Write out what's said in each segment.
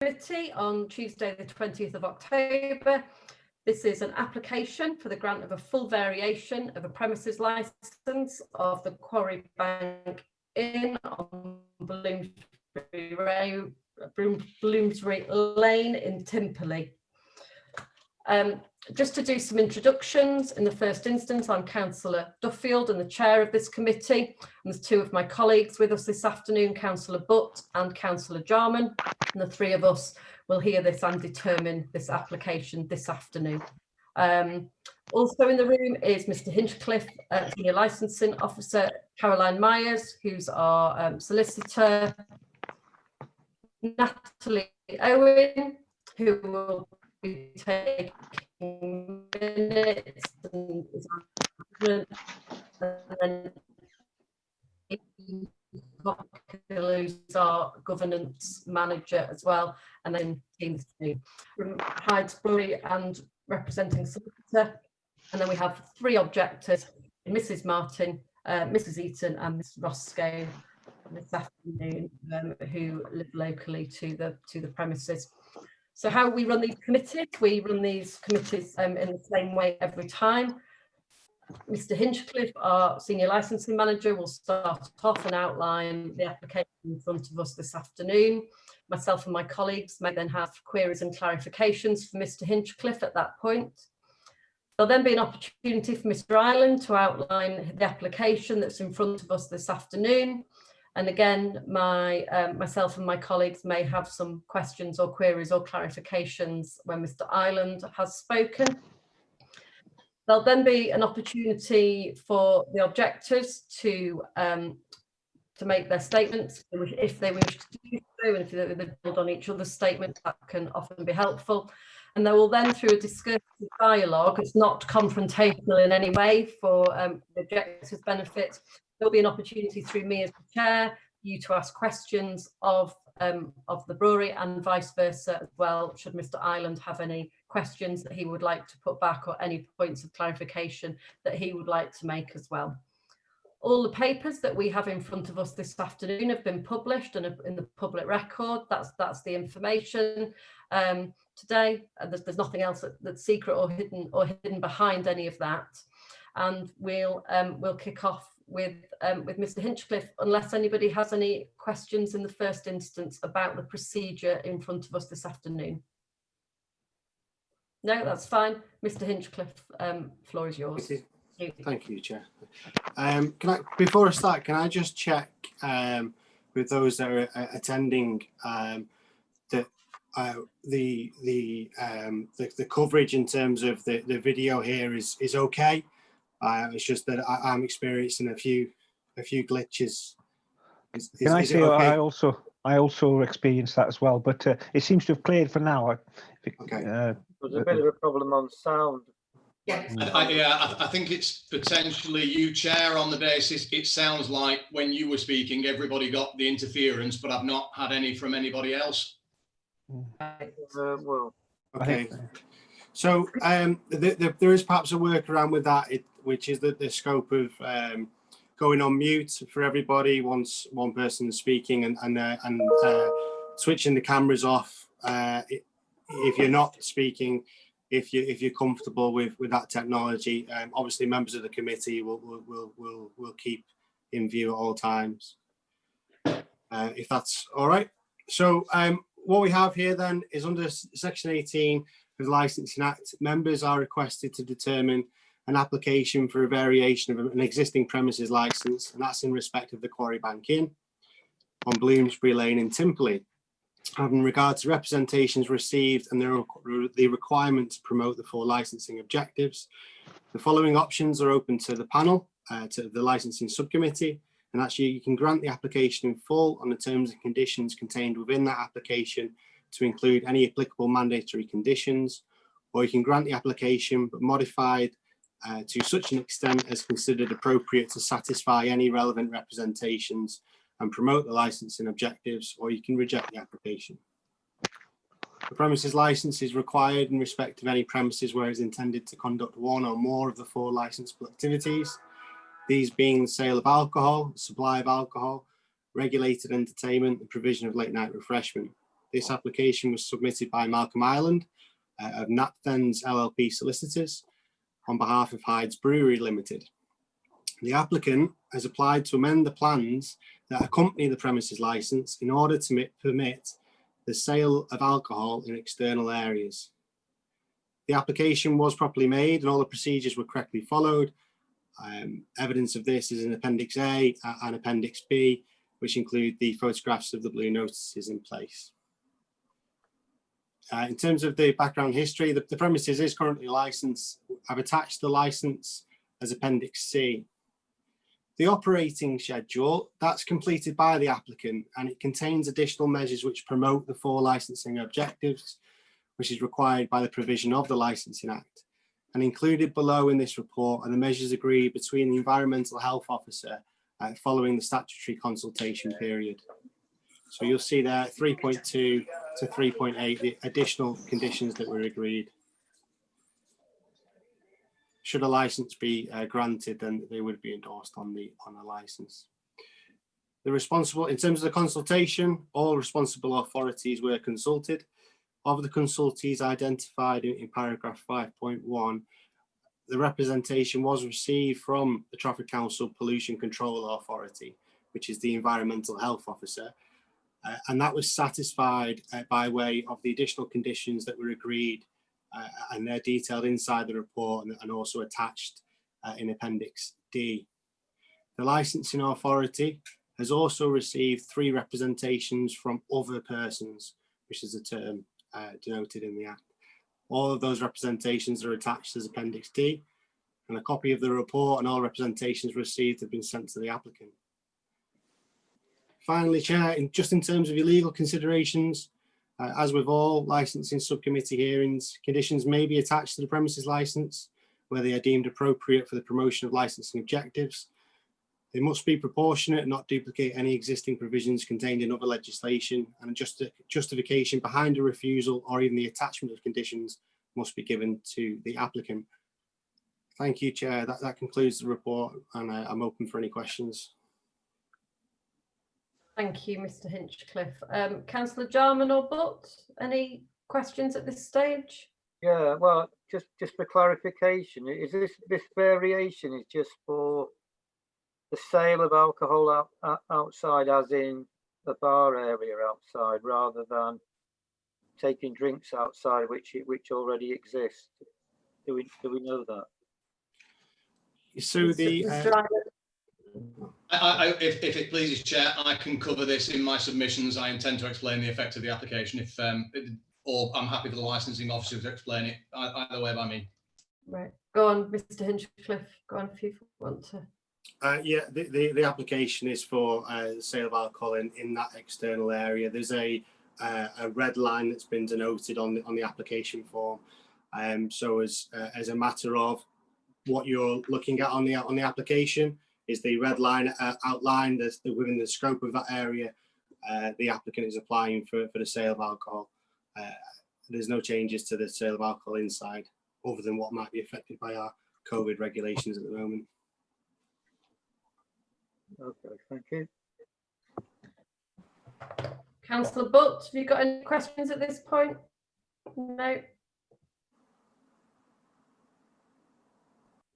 Committee on Tuesday the 20th of October. This is an application for the grant of a full variation of a premises licence of the Quarry Bank Inn on Bloomsbury Lane in Timperley. Just to do some introductions, in the first instance, I'm Councillor Duffield and the chair of this committee. And there's two of my colleagues with us this afternoon, Councillor Butt and Councillor Jarman. And the three of us will hear this and determine this application this afternoon. Also in the room is Mr. Hinchcliffe, Senior Licensing Officer, Caroline Myers, who's our solicitor, Natalie Owen, who will be taking minutes, and then who's our governance manager as well, and then teams from Hydesbury and representing solicitor, and then we have three objectors, Mrs. Martin, Mrs. Eaton and Ms. Roscoe this afternoon, who live locally to the premises. So how we run these committees? We run these committees in the same way every time. Mr. Hinchcliffe, our Senior Licensing Manager, will start off and outline the application in front of us this afternoon. Myself and my colleagues may then have queries and clarifications for Mr. Hinchcliffe at that point. There'll then be an opportunity for Mr. Ireland to outline the application that's in front of us this afternoon. And again, myself and my colleagues may have some questions or queries or clarifications when Mr. Ireland has spoken. There'll then be an opportunity for the objectors to make their statements if they wish to do so, and if they build on each other's statement, that can often be helpful. And they will then, through a discursive dialogue, it's not confrontational in any way for the objectors' benefit. There'll be an opportunity through me as the chair for you to ask questions of the brewery and vice versa as well, should Mr. Ireland have any questions that he would like to put back or any points of clarification that he would like to make as well. All the papers that we have in front of us this afternoon have been published and in the public record. That's the information today. There's nothing else that's secret or hidden behind any of that. And we'll kick off with Mr. Hinchcliffe, unless anybody has any questions in the first instance about the procedure in front of us this afternoon. No, that's fine. Mr. Hinchcliffe, floor is yours. Thank you, Chair. Before I start, can I just check with those that are attending that the coverage in terms of the video here is okay? It's just that I'm experiencing a few glitches. Can I say okay? I also experienced that as well, but it seems to have cleared for now. Okay. There's a bit of a problem on sound. Yeah, I think it's potentially you, Chair, on the basis it sounds like when you were speaking, everybody got the interference, but I've not had any from anybody else. Well, okay. So there is perhaps a workaround with that, which is the scope of going on mute for everybody once one person is speaking and switching the cameras off if you're not speaking. If you're comfortable with that technology, obviously members of the committee will keep in view at all times, if that's all right. So what we have here then is under section 18 of the Licensing Act, members are requested to determine an application for a variation of an existing premises licence, and that's in respect of the Quarry Bank Inn on Bloomsbury Lane in Timperley. Having regard to representations received and the requirement to promote the four licensing objectives, the following options are open to the panel, to the licensing subcommittee, and actually you can grant the application in full on the terms and conditions contained within that application to include any applicable mandatory conditions, or you can grant the application but modified to such an extent as considered appropriate to satisfy any relevant representations and promote the licensing objectives, or you can reject the application. The premises licence is required in respect of any premises where it's intended to conduct one or more of the four licensable activities, these being the sale of alcohol, supply of alcohol, regulated entertainment, and provision of late night refreshment. This application was submitted by Malcolm Ireland of Napthens LLP Solicitors on behalf of Hyde's Brewery Limited. The applicant has applied to amend the plans that accompany the premises licence in order to permit the sale of alcohol in external areas. The application was properly made and all the procedures were correctly followed. Evidence of this is in Appendix A and Appendix B, which include the photographs of the blue notices in place. In terms of the background history, the premises is currently licensed. I've attached the license as Appendix C. The operating schedule, that's completed by the applicant, and it contains additional measures which promote the 4 licensing objectives, which is required by the provision of the Licensing Act. And included below in this report are the measures agreed between the Environmental Health Officer following the statutory consultation period. So you'll see there 3.2 to 3.8, the additional conditions that were agreed. Should a license be granted, then they would be endorsed on the license. The responsible, in terms of the consultation, all responsible authorities were consulted. Of the consultees identified in paragraph 5.1, the representation was received from the Trafford Council Pollution Control Authority, which is the Environmental Health Officer, and that was satisfied by way of the additional conditions that were agreed, and they're detailed inside the report and also attached in Appendix D. The licensing authority has also received 3 representations from other persons, which is a term denoted in the Act. All of those representations are attached as Appendix D, and a copy of the report and all representations received have been sent to the applicant. Finally, Chair, just in terms of your legal considerations, as with all licensing subcommittee hearings, conditions may be attached to the premises licence where they are deemed appropriate for the promotion of licensing objectives. They must be proportionate and not duplicate any existing provisions contained in other legislation, and justification behind a refusal or even the attachment of conditions must be given to the applicant. Thank you, Chair. That concludes the report, and I'm open for any questions. Thank you, Mr. Hinchcliffe. Councillor Jarman or Butt, any questions at this stage? Yeah, well, just for clarification, is this variation is just for the sale of alcohol outside, as in the bar area outside, rather than taking drinks outside, which already exists? Do we know that? So the if it pleases Chair, I can cover this in my submissions. I intend to explain the effect of the application, or I'm happy for the licensing officer to explain it. Either way by me. Right, go on, Mr. Hinchcliffe. Go on if you want to. Yeah, the application is for sale of alcohol in that external area. There's a red line that's been denoted on the application form. So as a matter of what you're looking at on the application is the red line outlined as within the scope of that area. The applicant is applying for the sale of alcohol. There's no changes to the sale of alcohol inside, other than what might be affected by our COVID regulations at the moment. Okay, thank you. Councillor Butt, have you got any questions at this point? No.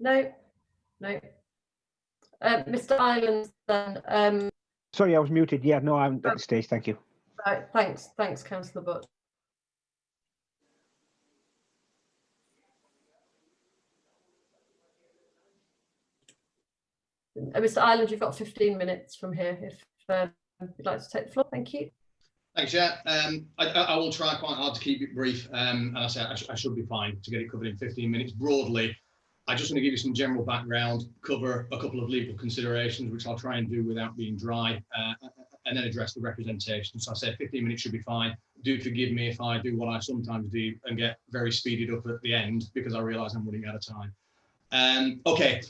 No. No. Mr. Ireland, then. Sorry, I was muted. Yeah, no, I'm at the stage. Thank you. Right, thanks, Councillor Butt. Mr. Ireland, you've got 15 minutes from here if you'd like to take the floor. Thank you. Thanks, Chair. I will try quite hard to keep it brief, and I say I should be fine to get it covered in 15 minutes. Broadly, I just want to give you some general background, cover a couple of legal considerations, which I'll try and do without being dry, and then address the representation. So I say 15 minutes should be fine. Do forgive me if I do what I sometimes do and get very speeded up at the end, because I realise I'm running out of time. Okay.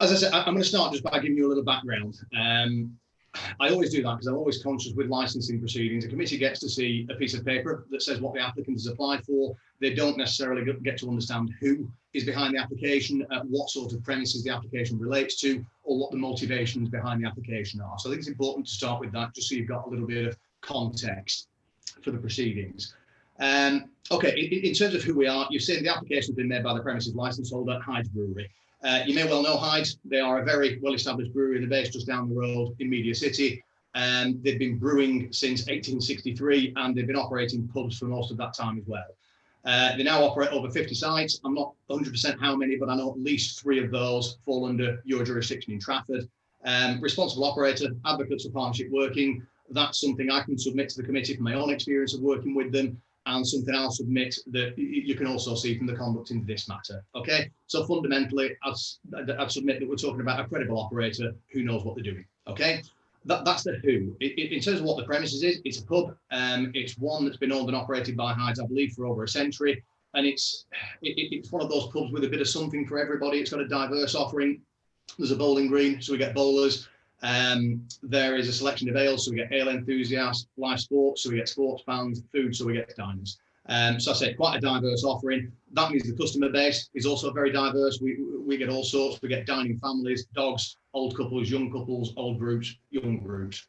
As I said, I'm going to start just by giving you a little background. I always do that because I'm always conscious with licensing proceedings. A committee gets to see a piece of paper that says what the applicant has applied for. They don't necessarily get to understand who is behind the application, what sort of premises the application relates to, or what the motivations behind the application are. So I think it's important to start with that, just so you've got a little bit of context. for the proceedings. Okay, in terms of who we are, you've seen the application has been made by the premises licence holder, Hyde's Brewery. You may well know Hyde's. They are a very well-established brewery. They're based just down the road in Media City. They've been brewing since 1863, and they've been operating pubs for most of that time as well. They now operate over 50 sites. I'm not 100% how many, but I know at least 3 of those fall under your jurisdiction in Trafford. Responsible operator, advocates for partnership working. That's something I can submit to the committee from my own experience of working with them, and something I'll submit that you can also see from the conduct in this matter. Okay, so fundamentally, I'd submit that we're talking about a credible operator who knows what they're doing. Okay, that's the who. In terms of what the premises is, it's a pub. It's one that's been owned and operated by Hyde's, I believe, for over a century, and it's one of those pubs with a bit of something for everybody. It's got a diverse offering. There's a bowling green, so we get bowlers. There is a selection of ales, so we get ale enthusiasts, live sports, so we get sports fans, food, so we get diners. So I say quite a diverse offering. That means the customer base is also very diverse. We get all sorts. We get dining families, dogs, old couples, young couples, old groups, young groups.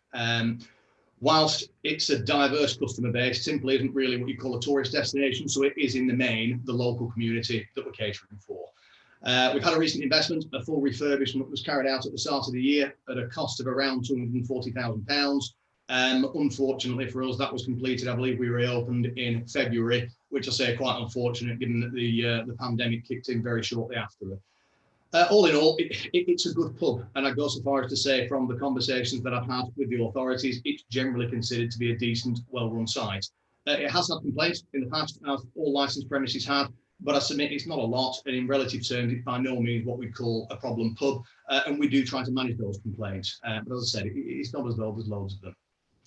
Whilst it's a diverse customer base, simply isn't really what you call a tourist destination. So it is in the main the local community that we're catering for. We've had a recent investment. A full refurbishment was carried out at the start of the year at a cost of around £240,000. Unfortunately for us, that was completed. I believe we reopened in February, which I say quite unfortunate given that the pandemic kicked in very shortly after it. All in all, it's a good pub, and I go so far as to say from the conversations that I've had with the authorities, it's generally considered to be a decent, well-run site. It has had complaints in the past, as all licensed premises have, but I submit it's not a lot, and in relative terms, it's by no means what we call a problem pub, and we do try to manage those complaints. But as I said, it's not as though there's loads of them.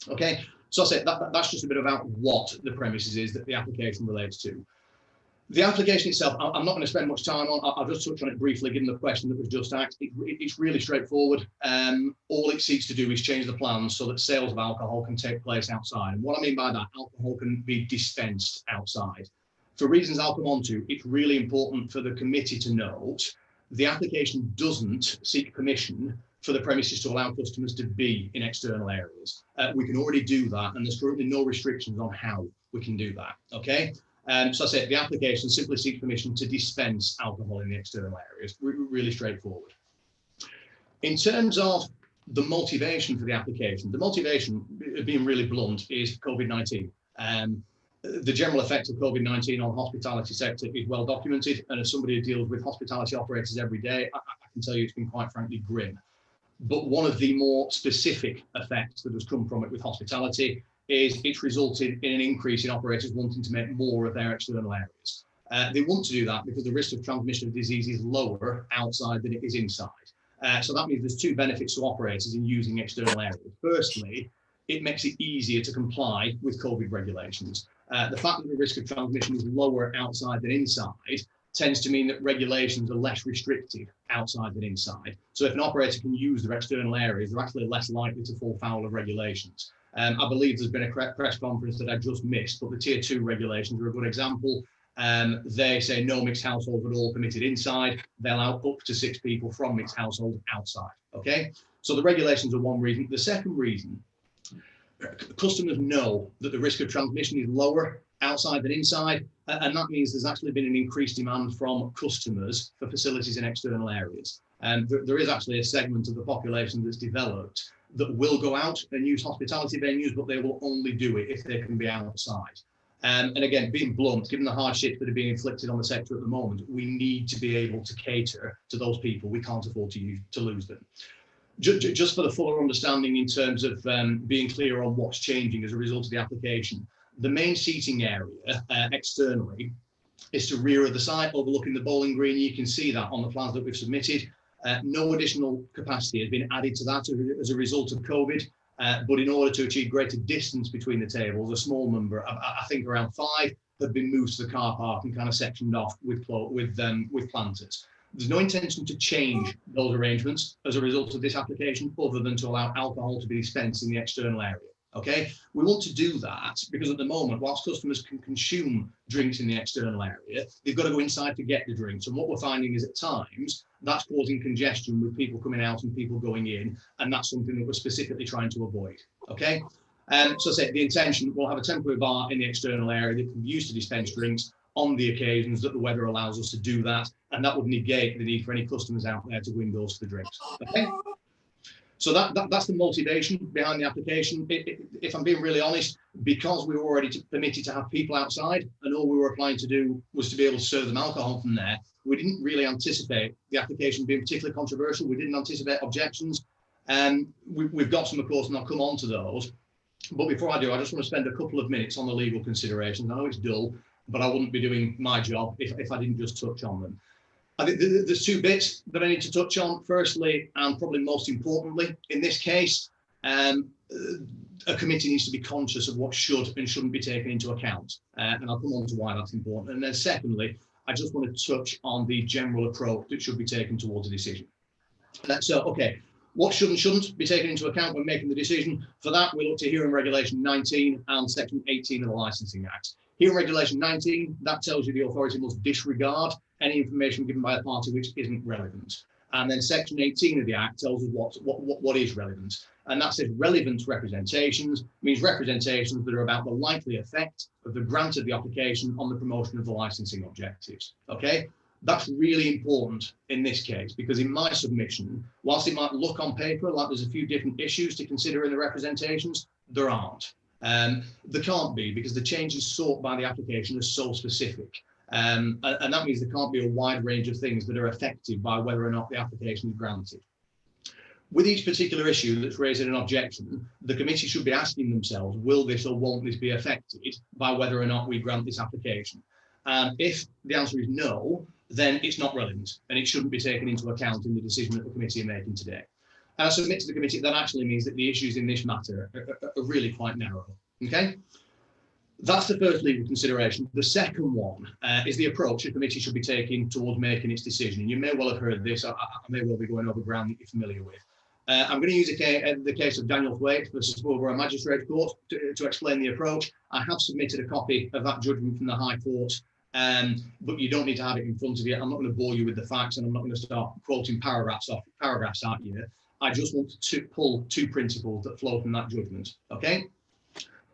Okay, so I say that's just a bit about what the premises is that the application relates to. The application itself, I'm not going to spend much time on. I'll just touch on it briefly, given the question that was just asked. It's really straightforward. All it seeks to do is change the plans so that sales of alcohol can take place outside. And what I mean by that, alcohol can be dispensed outside. For reasons I'll come on to, it's really important for the committee to note the application doesn't seek permission for the premises to allow customers to be in external areas. We can already do that, and there's currently no restrictions on how we can do that. Okay. So I said the application simply seeks permission to dispense alcohol in the external areas. Really straightforward. In terms of the motivation for the application, the motivation, being really blunt, is COVID-19. The general effect of COVID-19 on the hospitality sector is well documented, and as somebody who deals with hospitality operators every day, I can tell you it's been quite frankly grim. But one of the more specific effects that has come from it with hospitality is it's resulted in an increase in operators wanting to make more of their external areas. They want to do that because the risk of transmission of disease is lower outside than it is inside. So that means there's 2 benefits to operators in using external areas. Firstly, it makes it easier to comply with COVID regulations. The fact that the risk of transmission is lower outside than inside tends to mean that regulations are less restrictive outside than inside. So if an operator can use their external areas, they're actually less likely to fall foul of regulations. I believe there's been a press conference that I just missed, but the Tier 2 regulations are a good example. They say no mixed households at all permitted inside. They allow up to 6 people from mixed households outside. Okay, so the regulations are one reason. The second reason, customers know that the risk of transmission is lower outside than inside, and that means there's actually been an increased demand from customers for facilities in external areas. There is actually a segment of the population that's developed that will go out and use hospitality venues, but they will only do it if they can be outside. And again, being blunt, given the hardships that are being inflicted on the sector at the moment, we need to be able to cater to those people. We can't afford to lose them. Just for the fuller understanding in terms of being clear on what's changing as a result of the application, the main seating area externally is to rear of the site overlooking the bowling green. You can see that on the plans that we've submitted. No additional capacity has been added to that as a result of COVID, but in order to achieve greater distance between the tables, a small number, I think around 5, have been moved to the car park and kind of sectioned off with planters. There's no intention to change those arrangements as a result of this application, other than to allow alcohol to be dispensed in the external area. Okay, we want to do that because at the moment, whilst customers can consume drinks in the external area, they've got to go inside to get the drinks. And what we're finding is at times that's causing congestion with people coming out and people going in, and that's something that we're specifically trying to avoid. Okay, So I say the intention, we'll have a temporary bar in the external area that can be used to dispense drinks on the occasions that the weather allows us to do that, and that would negate the need for any customers out there to go indoors for the drinks. Okay. So that's the motivation behind the application. If I'm being really honest, because we were already permitted to have people outside and all we were applying to do was to be able to serve them alcohol from there, we didn't really anticipate the application being particularly controversial. We didn't anticipate objections. We've got some, of course, and I'll come on to those. But before I do, I just want to spend a couple of minutes on the legal considerations. I know it's dull, but I wouldn't be doing my job if I didn't just touch on them. I think there's two bits that I need to touch on. Firstly, and probably most importantly, in this case, a committee needs to be conscious of what should and shouldn't be taken into account. And I'll come on to why that's important. And then secondly, I just want to touch on the general approach that should be taken towards a decision. So, okay, what should and shouldn't be taken into account when making the decision? For that, we look to Hearing Regulation 19 and Section 18 of the Licensing Act. Hearing Regulation 19, that tells you the authority must disregard any information given by a party which isn't relevant. And then Section 18 of the Act tells us what is relevant. And that says relevant representations means representations that are about the likely effect of the grant of the application on the promotion of the licensing objectives. Okay, that's really important in this case, because in my submission, whilst it might look on paper like there's a few different issues to consider in the representations, there aren't. There can't be, because the changes sought by the application are so specific. And that means there can't be a wide range of things that are affected by whether or not the application is granted. With each particular issue that's raised in an objection, the committee should be asking themselves, will this or won't this be affected by whether or not we grant this application? And if the answer is no, then it's not relevant and it shouldn't be taken into account in the decision that the committee are making today. And I submit to the committee that actually means that the issues in this matter are really quite narrow. Okay? That's the first legal consideration. The second one is the approach the committee should be taking towards making its decision. And you may well have heard this. I may well be going over ground that you're familiar with. I'm going to use the case of Daniel Thwaite versus Marlborough Magistrates Court to explain the approach. I have submitted a copy of that judgment from the High Court, but you don't need to have it in front of you. I'm not going to bore you with the facts, and I'm not going to start quoting paragraphs at you. I just want to pull two principles that flow from that judgment. Okay.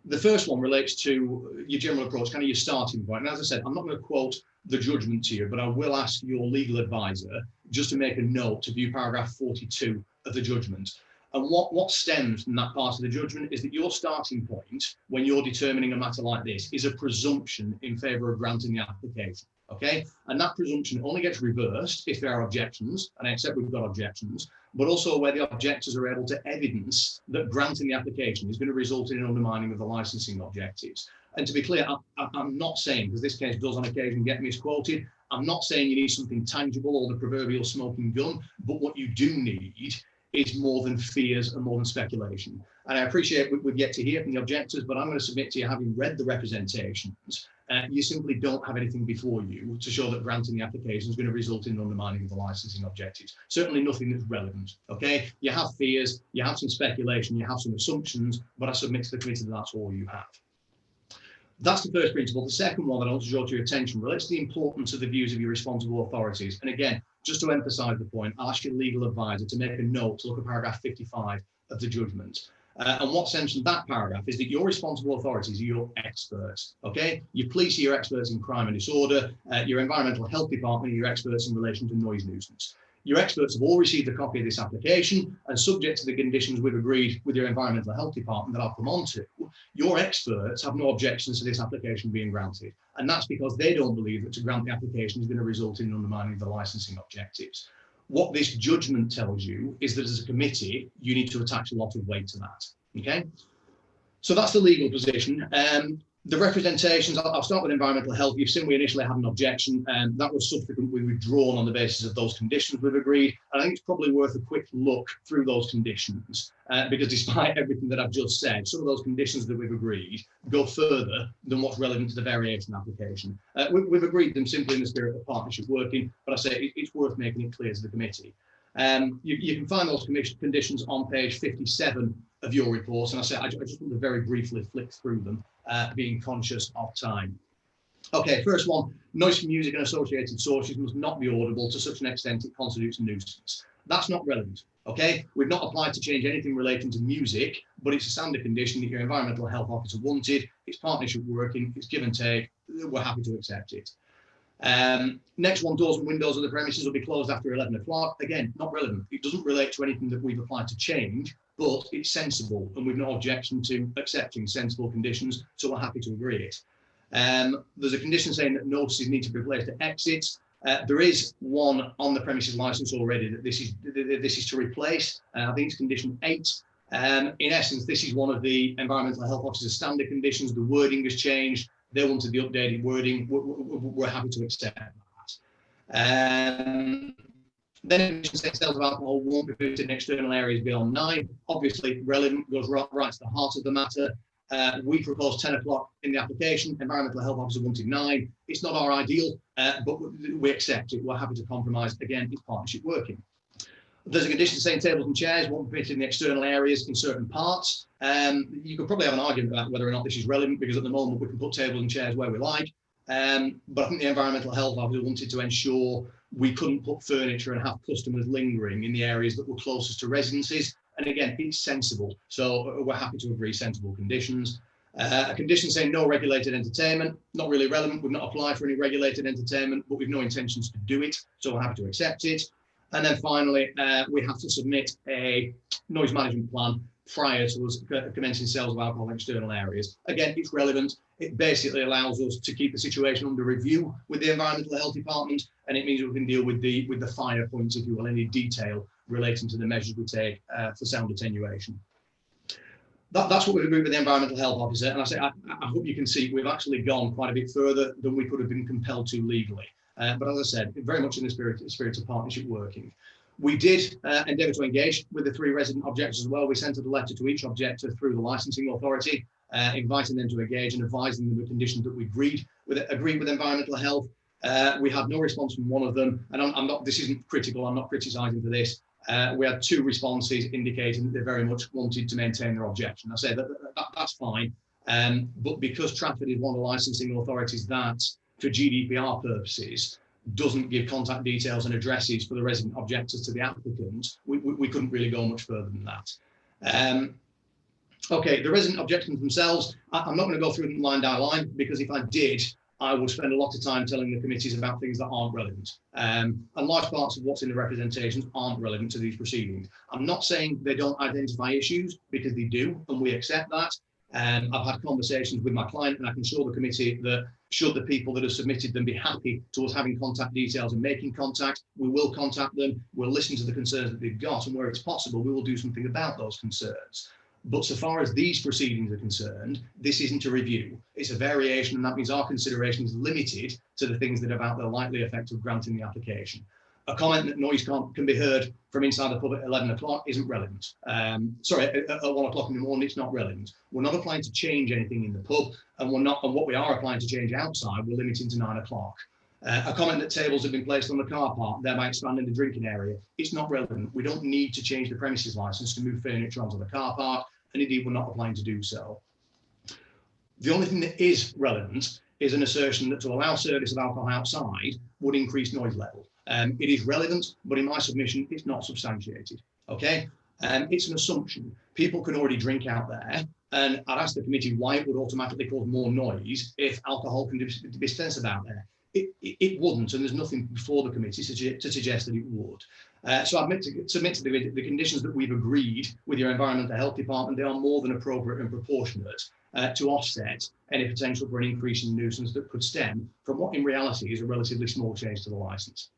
The first one relates to your general approach, kind of your starting point. And as I said, I'm not going to quote the judgment to you, but I will ask your legal advisor just to make a note to view paragraph 42 of the judgment. And what stems from that part of the judgment is that your starting point when you're determining a matter like this is a presumption in favour of granting the application. Okay, and that presumption only gets reversed if there are objections, and I accept we've got objections, but also where the objectors are able to evidence that granting the application is going to result in an undermining of the licensing objectives. And to be clear, I'm not saying, because this case does on occasion get misquoted, I'm not saying you need something tangible or the proverbial smoking gun, but what you do need is more than fears and more than speculation. And I appreciate we've yet to hear from the objectors, but I'm going to submit to you, having read the representations, you simply don't have anything before you to show that granting the application is going to result in undermining of the licensing objectives. Certainly nothing that's relevant. Okay, you have fears, you have some speculation, you have some assumptions, but I submit to the committee that that's all you have. That's the first principle. The second one that I want to draw to your attention relates to the importance of the views of your responsible authorities. And again, just to emphasise the point, I'll ask your legal advisor to make a note to look at paragraph 55 of the judgment. And what's mentioned in that paragraph is that your responsible authorities are your experts. Okay, your police are your experts in crime and disorder, your environmental health department are your experts in relation to noise nuisance. Your experts have all received a copy of this application, and subject to the conditions we've agreed with your environmental health department that I'll come on to, your experts have no objections to this application being granted. And that's because they don't believe that to grant the application is going to result in undermining the licensing objectives. What this judgment tells you is that as a committee, you need to attach a lot of weight to that. Okay, so that's the legal position. The representations, I'll start with environmental health. You've seen we initially had an objection, and that was subsequently withdrawn on the basis of those conditions we've agreed. And I think it's probably worth a quick look through those conditions, because despite everything that I've just said, some of those conditions that we've agreed go further than what's relevant to the variation application. We've agreed them simply in the spirit of partnership working, but I say it's worth making it clear to the committee. You can find those conditions on page 57 of your report, and I just want to very briefly flick through them, being conscious of time. Okay, first one, noise from music and associated sources must not be audible to such an extent it constitutes a nuisance. That's not relevant. Okay, we've not applied to change anything relating to music, but it's a standard condition that your environmental health officer wanted. It's partnership working, it's give and take. We're happy to accept it. Next one, doors and windows of the premises will be closed after 11 o'clock. Again, not relevant. It doesn't relate to anything that we've applied to change, but it's sensible, and we've no objection to accepting sensible conditions, so we're happy to agree it. There's a condition saying that notices need to be placed at exits. There is one on the premises license already that this is to replace. I think it's condition 8. In essence, this is one of the environmental health officer's standard conditions. The wording has changed. They wanted the updated wording. We're happy to accept that. Then condition 6, sales of alcohol won't be permitted in external areas beyond 9. Obviously, relevant, goes right to the heart of the matter. We proposed 10 o'clock in the application. Environmental health officer wanted 9. It's not our ideal, but we accept it. We're happy to compromise. Again, it's partnership working. There's a condition saying tables and chairs won't be permitted in the external areas in certain parts. You could probably have an argument about whether or not this is relevant, because at the moment we can put tables and chairs where we like. But I think the environmental health officer wanted to ensure we couldn't put furniture and have customers lingering in the areas that were closest to residences. And again, it's sensible. So we're happy to agree sensible conditions. A condition saying no regulated entertainment, not really relevant. We've not applied for any regulated entertainment, but we've no intentions to do it. So we're happy to accept it. And then finally, we have to submit a noise management plan prior to us commencing sales of alcohol in external areas. Again, it's relevant. It basically allows us to keep the situation under review with the Environmental Health Department, and it means we can deal with the finer points, if you will, any detail relating to the measures we take for sound attenuation. That's what we've agreed with the Environmental Health Officer, and I hope you can see we've actually gone quite a bit further than we could have been compelled to legally. But as I said, very much in the spirit of partnership working. We did endeavour to engage with the 3 resident objectors as well. We sent a letter to each objector through the licensing authority, inviting them to engage and advising them the conditions that we agreed with environmental health. We had no response from one of them, and I'm not. This isn't critical. I'm not criticising for this. We had 2 responses indicating that they very much wanted to maintain their objection. I say that's fine, but because Trafford is one of the licensing authorities that, for GDPR purposes, doesn't give contact details and addresses for the resident objectors to the applicant, we couldn't really go much further than that. Okay, the resident objections themselves, I'm not going to go through them line by line, because if I did, I will spend a lot of time telling the committees about things that aren't relevant. And large parts of what's in the representations aren't relevant to these proceedings. I'm not saying they don't identify issues, because they do, and we accept that. I've had conversations with my client, and I can assure the committee that should the people that have submitted them be happy to us having contact details and making contact, we will contact them, we'll listen to the concerns that they've got, and where it's possible, we will do something about those concerns. But so far as these proceedings are concerned, this isn't a review. It's a variation, and that means our consideration is limited to the things that are about the likely effect of granting the application. A comment that noise can be heard from inside the pub at 11 o'clock isn't relevant. Sorry, at 1 o'clock in the morning, it's not relevant. We're not applying to change anything in the pub, and what we are applying to change outside, we're limiting to 9 o'clock. A comment that tables have been placed on the car park, thereby expanding the drinking area, it's not relevant. We don't need to change the premises license to move furniture onto the car park, and indeed we're not applying to do so. The only thing that is relevant is an assertion that to allow service of alcohol outside would increase noise level. It is relevant, but in my submission, it's not substantiated. Okay, it's an assumption. People can already drink out there, and I'd ask the committee why it would automatically cause more noise if alcohol can be dispensed out there. It wouldn't, and there's nothing before the committee to suggest that it would. So I submit to the conditions that we've agreed with your Environmental Health Department. They are more than appropriate and proportionate to offset any potential for an increase in nuisance that could stem from what in reality is a relatively small change to the licence.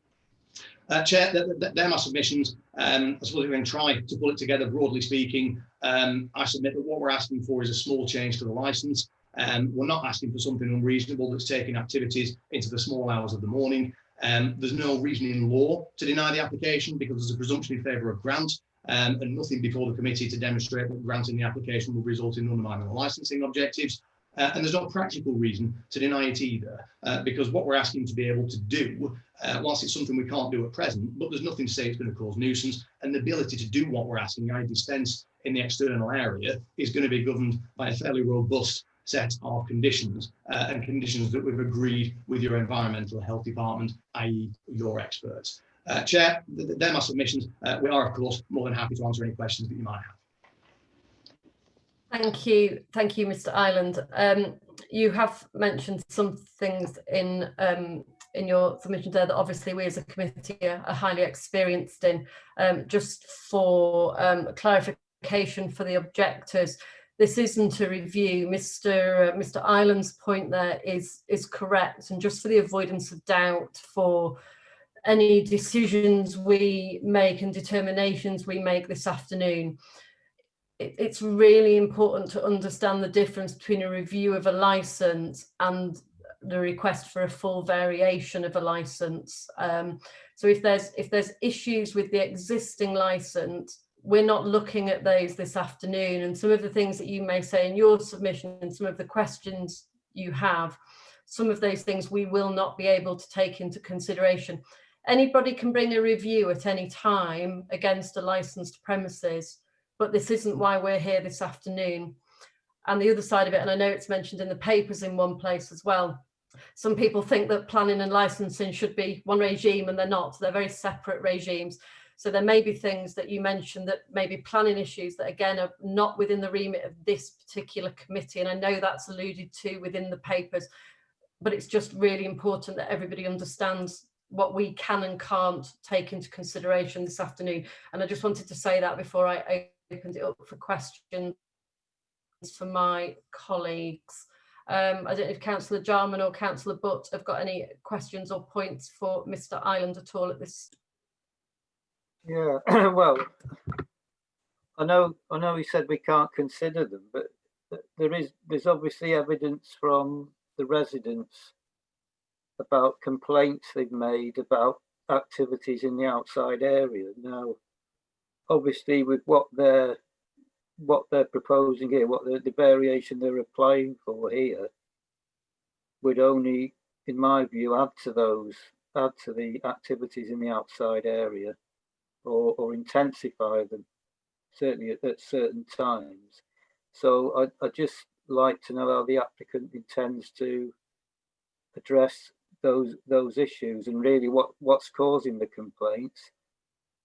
Chair, they're my submissions. I suppose we can try to pull it together. Broadly speaking, I submit that what we're asking for is a small change to the licence. We're not asking for something unreasonable that's taking activities into the small hours of the morning. There's no reason in law to deny the application, because there's a presumption in favour of grant, and nothing before the committee to demonstrate that granting the application will result in undermining the licensing objectives. And there's no practical reason to deny it either, because what we're asking to be able to do, whilst it's something we can't do at present, but there's nothing to say it's going to cause nuisance, and the ability to do what we're asking, I dispense in the external area, is going to be governed by a fairly robust set of conditions, and conditions that we've agreed with your Environmental Health Department, i.e. your experts. Chair, they're my submissions. We are, of course, more than happy to answer any questions that you might have. Thank you, Mr. Ireland. You have mentioned some things in your submission there that obviously we as a committee are highly experienced in. Just for clarification for the objectors, this isn't a review. Mr. Ireland's point there is correct, and just for the avoidance of doubt, for any decisions we make and determinations we make this afternoon, it's really important to understand the difference between a review of a license and the request for a full variation of a license. So if there's issues with the existing license, we're not looking at those this afternoon. And some of the things that you may say in your submission and some of the questions you have, some of those things we will not be able to take into consideration. Anybody can bring a review at any time against a licensed premises, but this isn't why we're here this afternoon. And the other side of it, and I know it's mentioned in the papers in one place as well, some people think that planning and licensing should be one regime, and they're not. They're very separate regimes. So there may be things that you mentioned that may be planning issues that, again, are not within the remit of this particular committee. And I know that's alluded to within the papers, but it's just really important that everybody understands what we can and can't take into consideration this afternoon. And I just wanted to say that before I opened it up for questions for my colleagues. I don't know if Councillor Jarman or Councillor Butt have got any questions or points for Mr. Ireland at all at this. Yeah, well, I know he said we can't consider them, but there's obviously evidence from the residents about complaints they've made about activities in the outside area. Now, obviously, with what they're proposing here, what the variation they're applying for here, would only, in my view, add to the activities in the outside area, or intensify them, certainly at certain times. So I'd just like to know how the applicant intends to address those issues, and really what's causing the complaints,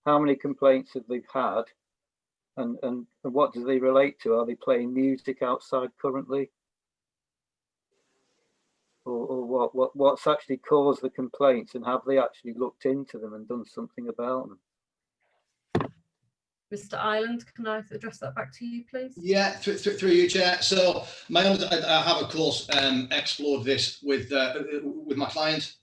how many complaints have they had, and what do they relate to? Are they playing music outside currently, or what's actually caused the complaints, and have they actually looked into them and done something about them? Mr. Ireland, can I address that back to you, please? Yeah, through you, Chair. So I have, of course, explored this with my client.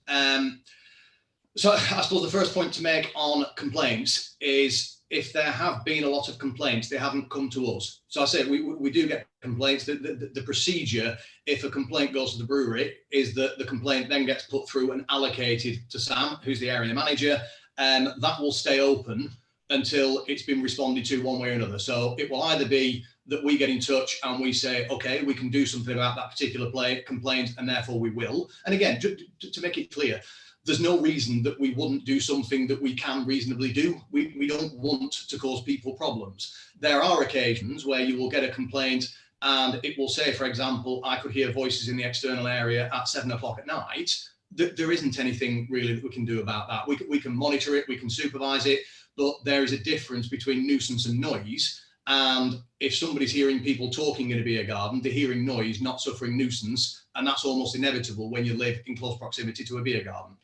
So I suppose the first point to make on complaints is, if there have been a lot of complaints, they haven't come to us. So I say we do get complaints. The procedure, if a complaint goes to the brewery, is that the complaint then gets put through and allocated to Sam, who's the area manager, and that will stay open until it's been responded to one way or another. So it will either be that we get in touch and we say, okay, we can do something about that particular complaint, and therefore we will. And again, to make it clear, there's no reason that we wouldn't do something that we can reasonably do. We don't want to cause people problems. There are occasions where you will get a complaint and it will say, for example, I could hear voices in the external area at 7 o'clock at night. There isn't anything really that we can do about that. We can monitor it, we can supervise it, but there is a difference between nuisance and noise. And if somebody's hearing people talking in a beer garden, they're hearing noise, not suffering nuisance. And that's almost inevitable when you live in close proximity to a beer garden.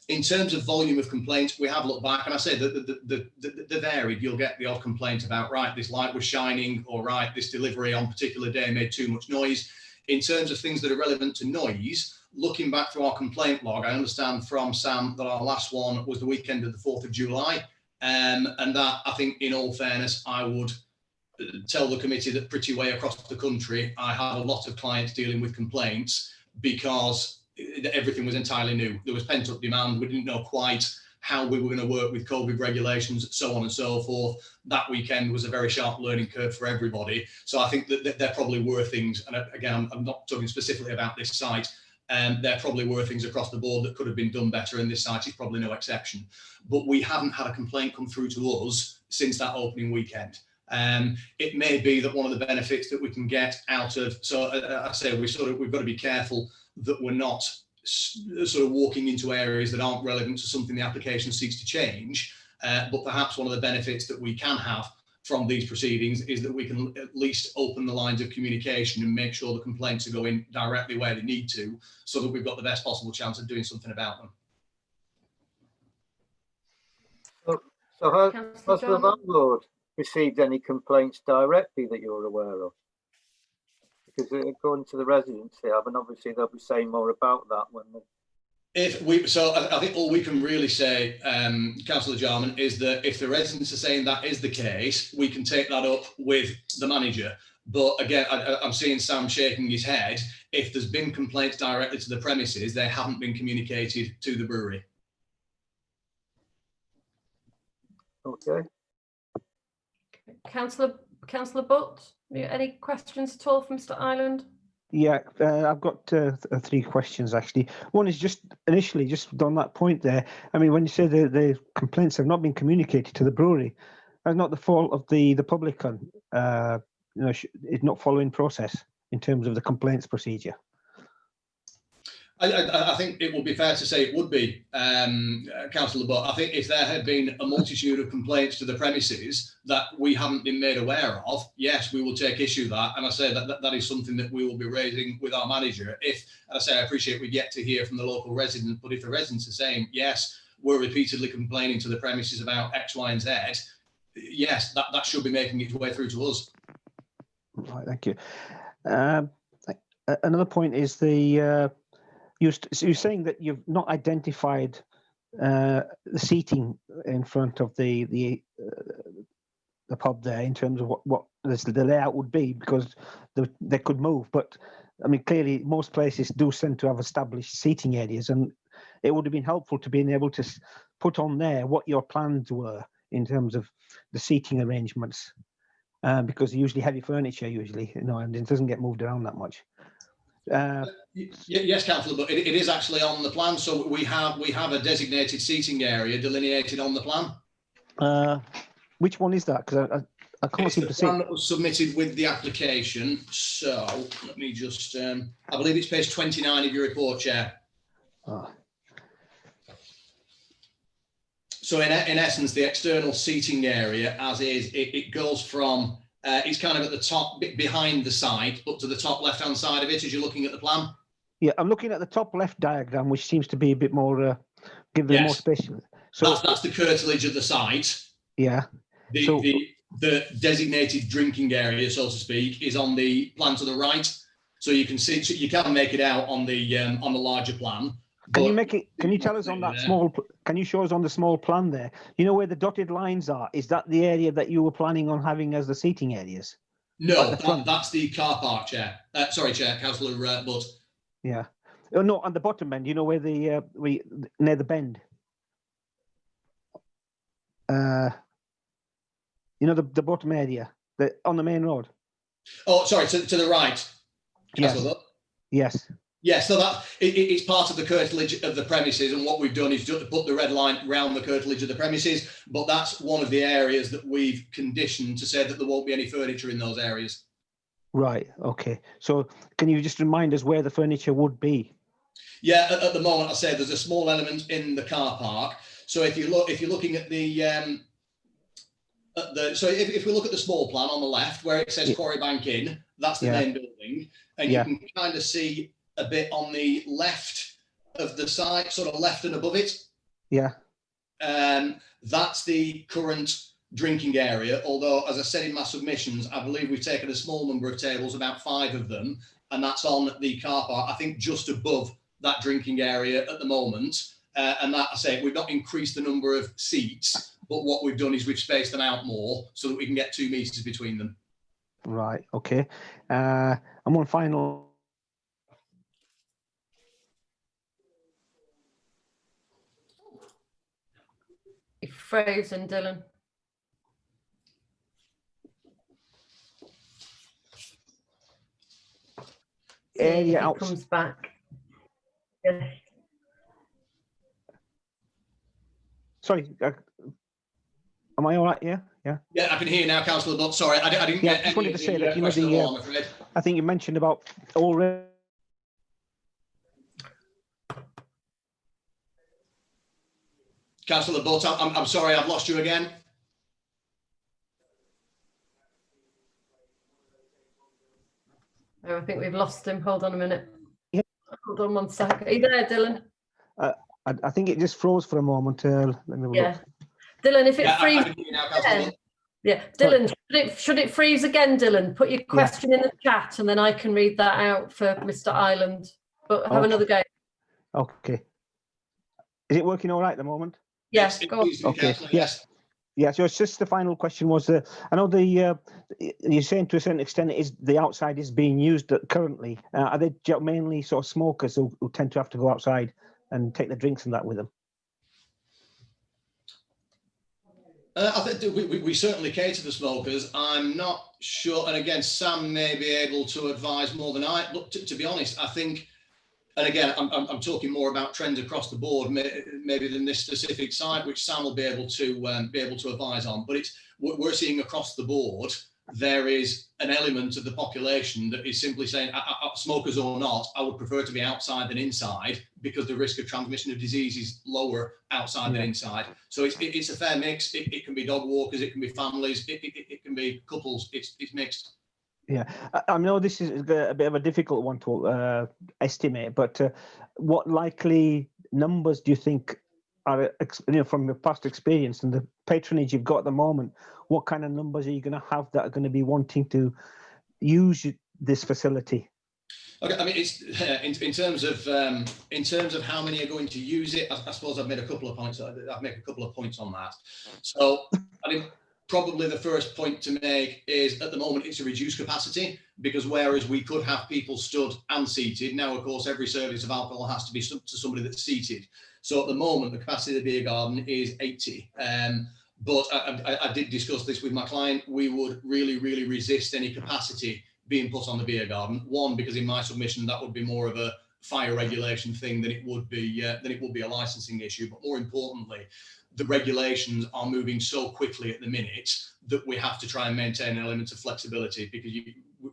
In terms of volume of complaints, we have looked back, and I say that they're varied. You'll get the odd complaint about, right, this light was shining, or right, this delivery on a particular day made too much noise. In terms of things that are relevant to noise, looking back through our complaint log, I understand from Sam that our last one was the weekend of the 4th of July. And that, I think, in all fairness, I would tell the committee that pretty way across the country, I had a lot of clients dealing with complaints because everything was entirely new. There was pent up demand. We didn't know quite how we were going to work with COVID regulations, so on and so forth. That weekend was a very sharp learning curve for everybody. So I think that there probably were things, and again, I'm not talking specifically about this site, there probably were things across the board that could have been done better, and this site is probably no exception. But we haven't had a complaint come through to us since that opening weekend. It may be that one of the benefits that we can get out of, so I say we've got to be careful that we're not sort of walking into areas that aren't relevant to something the application seeks to change. But perhaps one of the benefits that we can have from these proceedings is that we can at least open the lines of communication and make sure the complaints are going directly where they need to, so that we've got the best possible chance of doing something about them. So has Councillor the Jarman? landlord received any complaints directly that you're aware of? Because according to the residents they have, and obviously they'll be saying more about that when they... I think all we can really say, Councillor Jarman, is that if the residents are saying that is the case, we can take that up with the manager. But again, I'm seeing Sam shaking his head. If there's been complaints directly to the premises, they haven't been communicated to the brewery. Okay. Councillor Butt, any questions at all from Mr. Ireland? Yeah, I've got 3 questions actually. One is just initially, just on that point there. I mean, when you say the complaints have not been communicated to the brewery, that's not the fault of the publican. It's not following process in terms of the complaints procedure. I think it would be fair to say it would be, Councillor Butt. I think if there had been a multitude of complaints to the premises that we haven't been made aware of, yes, we will take issue with that. And I say that is something that we will be raising with our manager. If, and I say, I appreciate we've yet to hear from the local resident, but if the residents are saying, yes, we're repeatedly complaining to the premises about X, Y, and Z, yes, that should be making its way through to us. Right, thank you. Another point is you're saying that you've not identified the seating in front of the pub there in terms of what the layout would be, because they could move. But I mean, clearly most places do tend to have established seating areas, and it would have been helpful to being able to put on there what your plans were in terms of the seating arrangements, because they're usually heavy furniture and it doesn't get moved around that much. Yes, Councillor, but it is actually on the plan. So we have a designated seating area delineated on the plan. Which one is that? Because I can't seem to see. The plan that was submitted with the application. So let me just, I believe it's page 29 of your report, Chair. Oh. So in essence, the external seating area, as is, it goes from, it's kind of at the top, behind the site, up to the top left-hand side of it as you're looking at the plan. Yeah, I'm looking at the top left diagram, which seems to be a bit more, give them more space. So that's the curtilage of the site. Yeah. The designated drinking area, so to speak, is on the plan to the right. So you can see, you can make it out on the larger plan. Can you make it? Can you tell us on that small? Can you show us on the small plan there? You know where the dotted lines are? Is that the area that you were planning on having as the seating areas? No, that's the car park, Chair. Sorry, Chair, Councillor Butt. Yeah. Oh no, on the bottom end. You know where the near the bend. You know the bottom area, on the main road. Oh, sorry, to the right. Yes. Yes. Yeah, so that it's part of the curtilage of the premises, and what we've done is just put the red line around the curtilage of the premises. But that's one of the areas that we've conditioned to say that there won't be any furniture in those areas. Right. Okay. So can you just remind us where the furniture would be? Yeah. At the moment, I say there's a small element in the car park. So if you're looking at if we look at the small plan on the left where it says Quarry Bank Inn, that's the main building, and you can kind of see a bit on the left of the site, sort of left and above it. Yeah. That's the current drinking area. Although, as I said in my submissions, I believe we've taken a small number of tables, about 5 of them, and that's on the car park, I think just above that drinking area at the moment. And that, I say, we've not increased the number of seats, but what we've done is we've spaced them out more so that we can get 2 meters between them. Right. Okay. And one final. You're frozen, Dylan. Area he comes back. Yeah. Sorry, am I all right? Yeah. Yeah, I can hear you now, Councillor Butt. Sorry, I didn't get I just wanted to say that, you know, I'm afraid. I think you mentioned about already. Councillor Butt, I'm sorry, I've lost you again. Oh, I think we've lost him. Hold on a minute. Yeah. Hold on 1 second. Are you there, Dylan? I think it just froze for a moment. Let me have a Yeah. look. Dylan, if it Yeah, I freezes can hear you now, Councillor again. Butt. Yeah, Dylan, should it freeze again, Dylan? Put your question in the chat and then I can read that out for Mr. Ireland. But have Okay. another go. Okay. Is it working all right at the moment? Yes, It go on. seems to be, Okay, Councillor, yes. Yeah, so it's just the final question was, I know you're saying to a certain extent it is the outside is being used currently. Are they mainly sort of smokers who tend to have to go outside and take the drinks and that with them? I think we certainly cater for smokers. I'm not sure, and again, Sam may be able to advise more than I. Look, to be honest, I think, and again, I'm talking more about trends across the board, maybe than this specific site, which Sam will be able to advise on. But we're seeing across the board there is an element of the population that is simply saying, smokers or not, I would prefer to be outside than inside because the risk of transmission of disease is lower outside than inside. So it's a fair mix. It can be dog walkers, it can be families, it can be couples. It's mixed. Yeah, I know this is a bit of a difficult one to estimate, but what likely numbers do you think are, from your past experience and the patronage you've got at the moment, what kind of numbers are you going to have that are going to be wanting to use this facility? Okay, I mean, it's in terms of how many are going to use it. I suppose I've made a couple of points. I've made a couple of points on that. So I mean, probably the first point to make is at the moment it's a reduced capacity, because whereas we could have people stood and seated, now of course every service of alcohol has to be to somebody that's seated. So at the moment the capacity of the beer garden is 80. But I did discuss this with my client. We would really resist any capacity being put on the beer garden. One, because in my submission that would be more of a fire regulation thing than it would be a licensing issue. But more importantly, the regulations are moving so quickly at the minute that we have to try and maintain an element of flexibility, because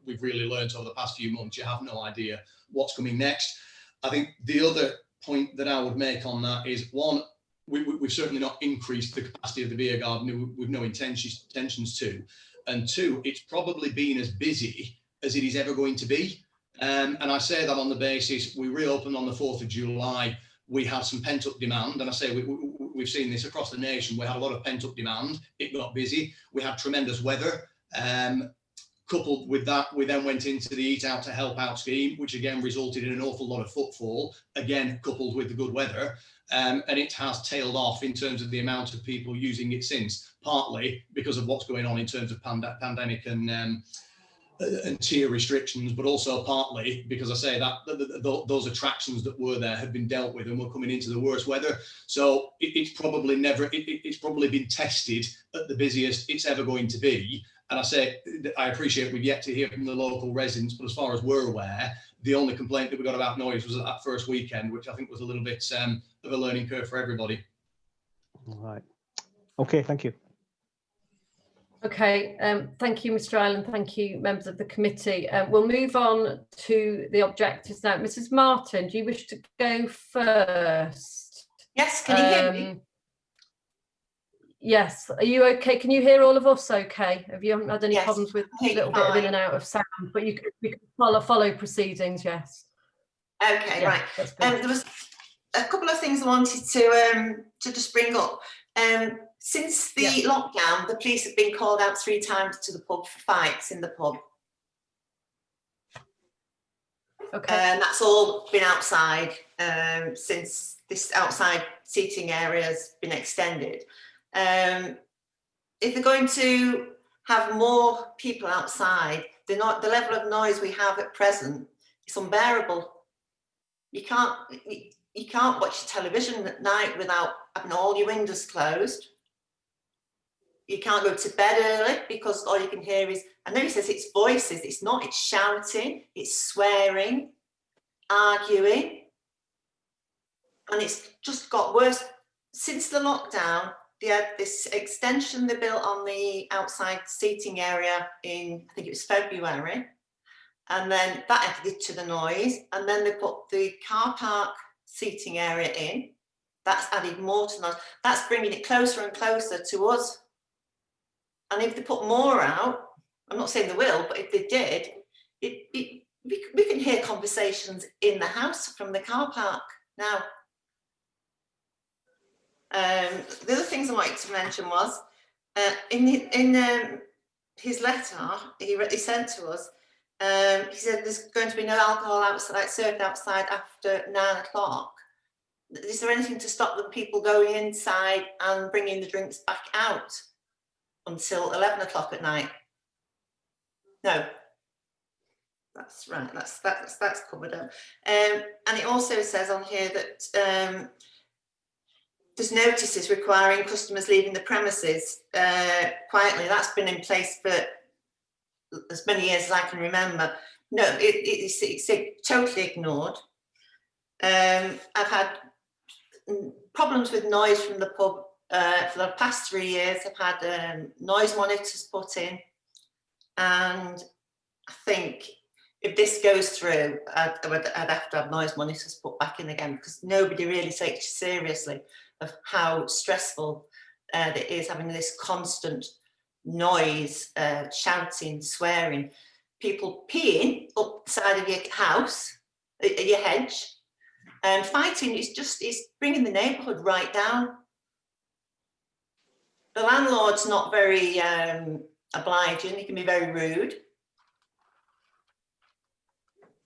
we've really learned over the past few months you have no idea what's coming next. I think the other point that I would make on that is, one, we've certainly not increased the capacity of the beer garden with no intentions to, and two, it's probably been as busy as it is ever going to be. And I say that on the basis we reopened on the 4th of July. We had some pent-up demand, and I say we've seen this across the nation. We had a lot of pent-up demand. It got busy. We had tremendous weather. Coupled with that, we then went into the Eat Out to Help Out scheme, which again resulted in an awful lot of footfall, again coupled with the good weather. And it has tailed off in terms of the amount of people using it since, partly because of what's going on in terms of pandemic and tier restrictions, but also partly because I say that those attractions that were there have been dealt with and we're coming into the worst weather. So it's probably been tested at the busiest it's ever going to be. And I say, I appreciate we've yet to hear from the local residents, but as far as we're aware, the only complaint that we got about noise was at that first weekend, which I think was a little bit of a learning curve for everybody. All right. Okay, thank you. Okay, thank you, Mr. Ireland. Thank you, members of the committee. We'll move on to the objectives now. Mrs. Martin, do you wish to go first? Yes, can you hear me? Yes, are you okay? Can you hear all of us okay? Have you haven't had any problems with a little bit of in and out of sound, but you can follow proceedings, yes. Okay, Yeah, right. There was a couple of things I wanted to just bring up. Since the lockdown, the police have been called out 3 times to the pub for fights in the pub. Okay. And that's all been outside since this outside seating area has been extended. If they're going to have more people outside, the level of noise we have at present is unbearable. You can't watch television at night without having all your windows closed. You can't go to bed early because all you can hear is, I know he says it's voices, it's not, it's shouting, it's swearing, arguing, and it's just got worse. Since the lockdown, they had this extension they built on the outside seating area in, I think it was February, and then that added to the noise, and then they put the car park seating area in. That's added more to noise. That's bringing it closer and closer to us. And if they put more out, I'm not saying they will, but if they did, we can hear conversations in the house from the car park now. The other things I wanted to mention was in his letter he sent to us. He said there's going to be no alcohol outside, served outside after 9 o'clock. Is there anything to stop the people going inside and bringing the drinks back out until 11 o'clock at night? No. That's right. That's covered up. And it also says on here that there's notices requiring customers leaving the premises quietly. That's been in place for as many years as I can remember. No, it's totally ignored. I've had problems with noise from the pub for the past 3 years. I've had noise monitors put in, and I think if this goes through, I'd have to have noise monitors put back in again, because nobody really takes you seriously of how stressful it is having this constant noise, shouting, swearing, people peeing up the side of your house, your hedge, and fighting. It's bringing the neighbourhood right down. The landlord's not very obliging. He can be very rude.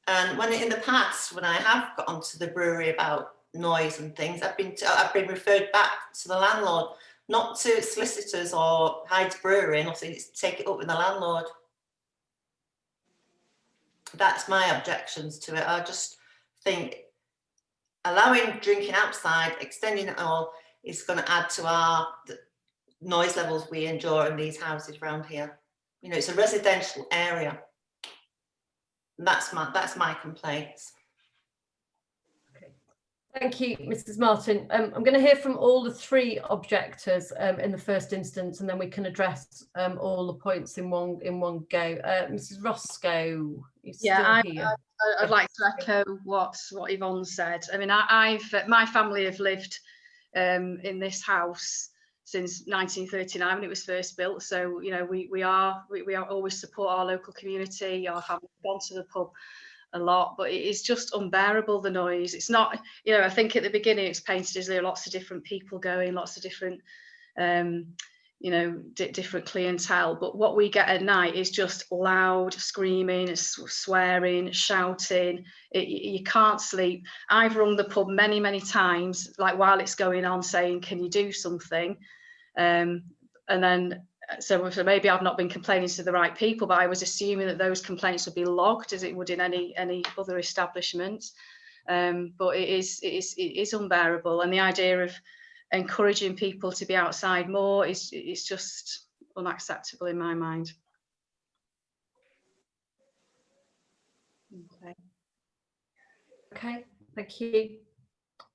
And when in the past, when I have got onto the brewery about noise and things, I've been referred back to the landlord, not to solicitors or Hyde's Brewery, and obviously it's to take it up with the landlord. That's my objections to it. I just think allowing drinking outside, extending it all, is going to add to the noise levels we enjoy in these houses around here. You know, it's a residential area. That's my complaints. Okay. Thank you, Mrs. Martin. I'm going to hear from all the 3 objectors in the first instance, and then we can address all the points in one go. Mrs. Roscoe, you still here? I'd like to echo what Yvonne said. I mean, my family have lived in this house since 1939 when it was first built. So, you know, we always support our local community. Our family have gone to the pub a lot, but it is just unbearable, the noise. It's not, you know, I think at the beginning it's painted as there are lots of different people going, lots of different, you know, different clientele. But what we get at night is just loud screaming, swearing, shouting. You can't sleep. I've rung the pub many, many times, like while it's going on, saying, can you do something? And then, so maybe I've not been complaining to the right people, but I was assuming that those complaints would be logged as it would in any other establishment. But it is unbearable. And the idea of encouraging people to be outside more is just unacceptable in my mind. Okay, thank you.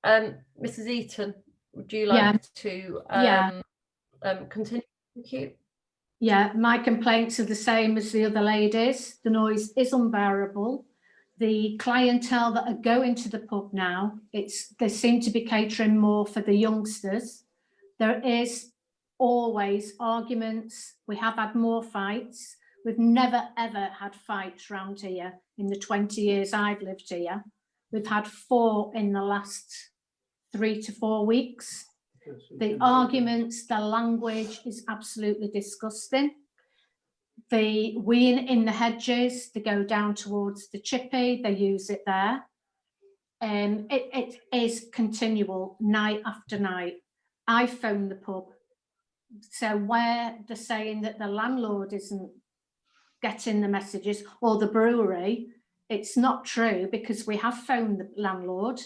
Mrs. Eaton, would you like to continue? Thank you. Yeah, my complaints are the same as the other ladies. The noise is unbearable. The clientele that are going to the pub now, they seem to be catering more for the youngsters. There is always arguments. We have had more fights. We've never ever had fights around here in the 20 years I've lived here. We've had 4 in the last 3 to 4 weeks. The arguments, the language is absolutely disgusting. The weeing in the hedges, they go down towards the chippy, they use it there. It is continual, night after night. I phoned the pub. So where they're saying that the landlord isn't getting the messages, or the brewery, it's not true, because we have phoned the landlord.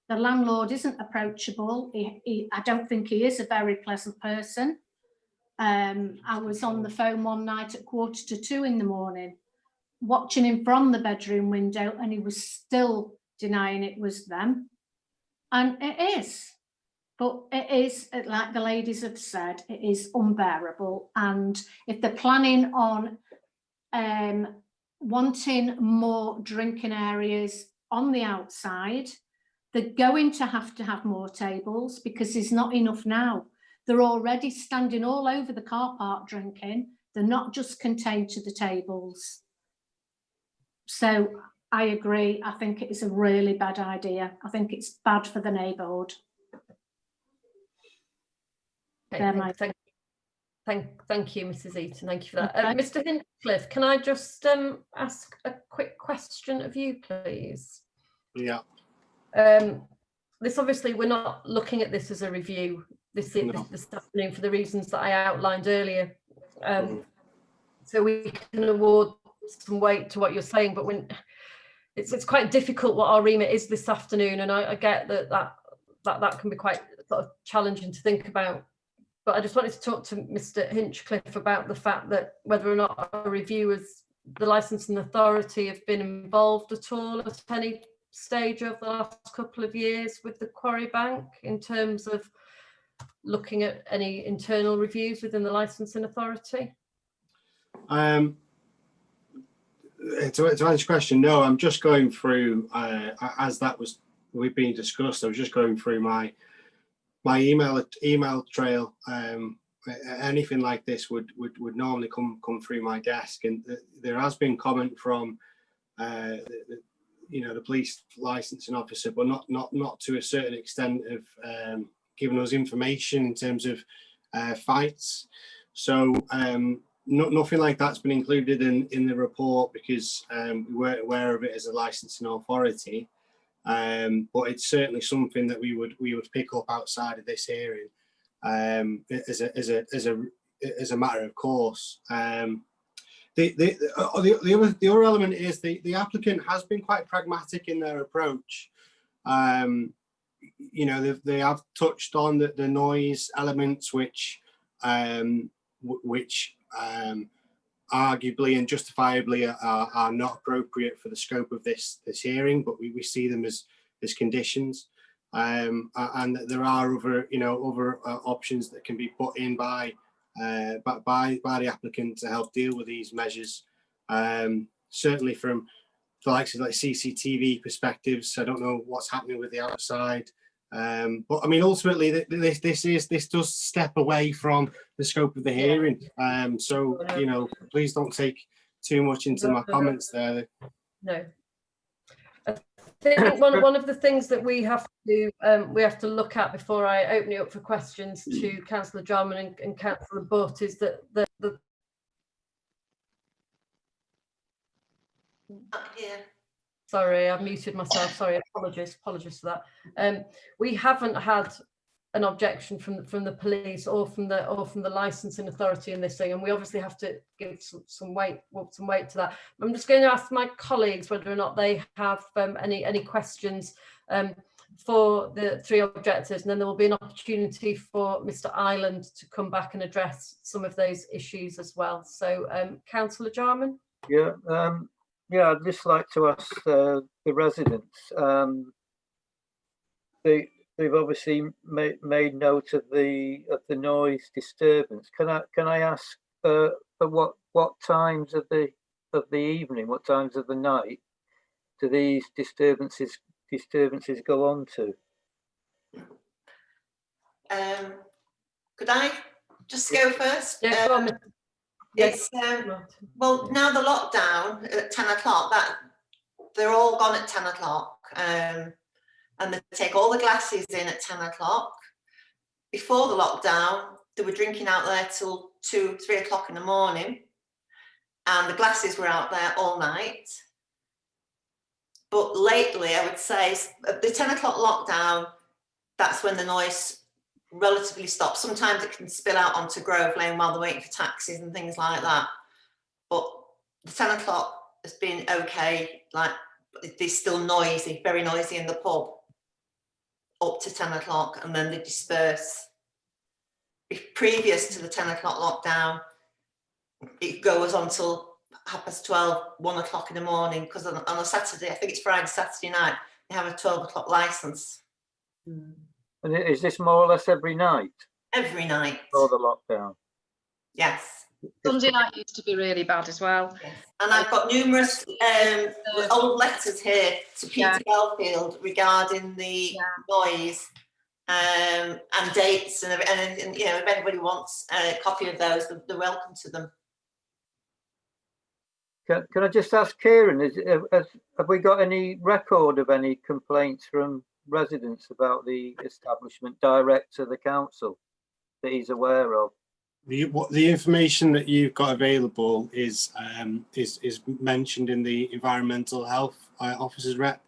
The landlord isn't approachable. I don't think he is a very pleasant person. I was on the phone one night at 1:45 in the morning, watching him from the bedroom window, and he was still denying it was them. And it is. But it is, like the ladies have said, it is unbearable. And if they're planning on wanting more drinking areas on the outside, They're going to have more tables because there's not enough now. They're already standing all over the car park drinking. They're not just contained to the tables. So I agree. I think it is a really bad idea. I think it's bad for the neighbourhood. Okay, thank you, Mrs. Eaton. Thank you for that. Okay. Mr. Hinchcliffe, can I just ask a quick question of you, please? Yeah. This obviously, we're not looking at this as a review this afternoon for the reasons that I outlined earlier. So we can award some weight to what you're saying, but when it's quite difficult what our remit is this afternoon, and I get that can be quite sort of challenging to think about. But I just wanted to talk to Mr. Hinchcliffe about the fact that whether or not our reviewers, the licensing authority, have been involved at all at any stage over the last couple of years with the Quarry Bank in terms of looking at any internal reviews within the licensing authority? To answer your question, no, I'm just going through, as we've been discussed, I was just going through my email trail. Anything like this would normally come through my desk, and there has been comment from the police licensing officer, but not to a certain extent of giving us information in terms of fights. So nothing like that's been included in the report because we weren't aware of it as a licensing authority. But it's certainly something that we would pick up outside of this hearing as a matter of course. The other element is the applicant has been quite pragmatic in their approach. They have touched on the noise elements, which arguably and justifiably are not appropriate for the scope of this hearing, but we see them as conditions, and there are other options that can be put in by the applicant to help deal with these measures. Certainly from the likes of like CCTV perspectives, I don't know what's happening with the outside. But I mean, ultimately, this does step away from the scope of the hearing. So please don't take too much into my comments there. No, I think one of the things that we have to look at before I open it up for questions to Councillor Jarman and Councillor Butt is that the Sorry, I muted myself. Sorry, apologies for that. We haven't had an objection from the police or from the licensing authority in this thing, and we obviously have to give some weight to that. I'm just going to ask my colleagues whether or not they have any questions for the three objectors, and then there will be an opportunity for Mr. Ireland to come back and address some of those issues as well. So, Councillor Jarman. Yeah, I'd just like to ask the residents. They've obviously made note of the noise disturbance. Can I ask for what times of the evening, what times of the night do these disturbances go on to? Could I just go first? Yeah, go on. It's well, now the lockdown at 10 o'clock, that they're all gone at 10 o'clock, and they take all the glasses in at 10 o'clock. Before the lockdown, they were drinking out there till 2-3 o'clock in the morning, and the glasses were out there all night. But lately, I would say the 10 o'clock lockdown, that's when the noise relatively stops. Sometimes it can spill out onto Grove Lane while they're waiting for taxis and things like that. But the 10 o'clock has been okay. Like, it's still noisy, very noisy in the pub up to 10 o'clock, and then they disperse. If previous to the 10 o'clock lockdown, it goes on till 12:30, 1 o'clock in the morning, because on a Saturday, I think it's Friday, Saturday night, they have a 12 o'clock licence. And is this more or less every night? Every night. Before the lockdown? Yes. Sunday night used to be really bad as well. And I've got numerous old letters here to Peter Yeah. Belfield regarding the noise and dates, and you know, if anybody wants a copy of those, they're welcome to them. Can I just ask Kieran, have we got any record of any complaints from residents about the establishment direct to the council that he's aware of? The information that you've got available is mentioned in the environmental health officer's rep,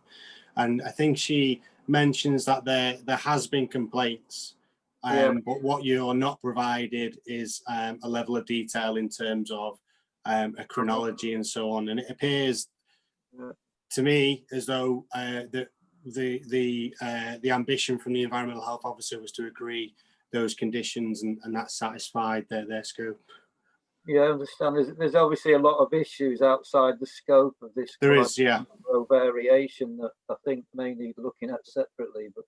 and I think she mentions that there has been complaints, but what you're not provided is a level of detail in terms of a chronology and so on. And it appears to me as though the ambition from the environmental health officer was to agree those conditions, and that satisfied their scope. Yeah, I understand. There's obviously a lot of issues outside the scope of this. There is, yeah. Variation that I think may need looking at separately. But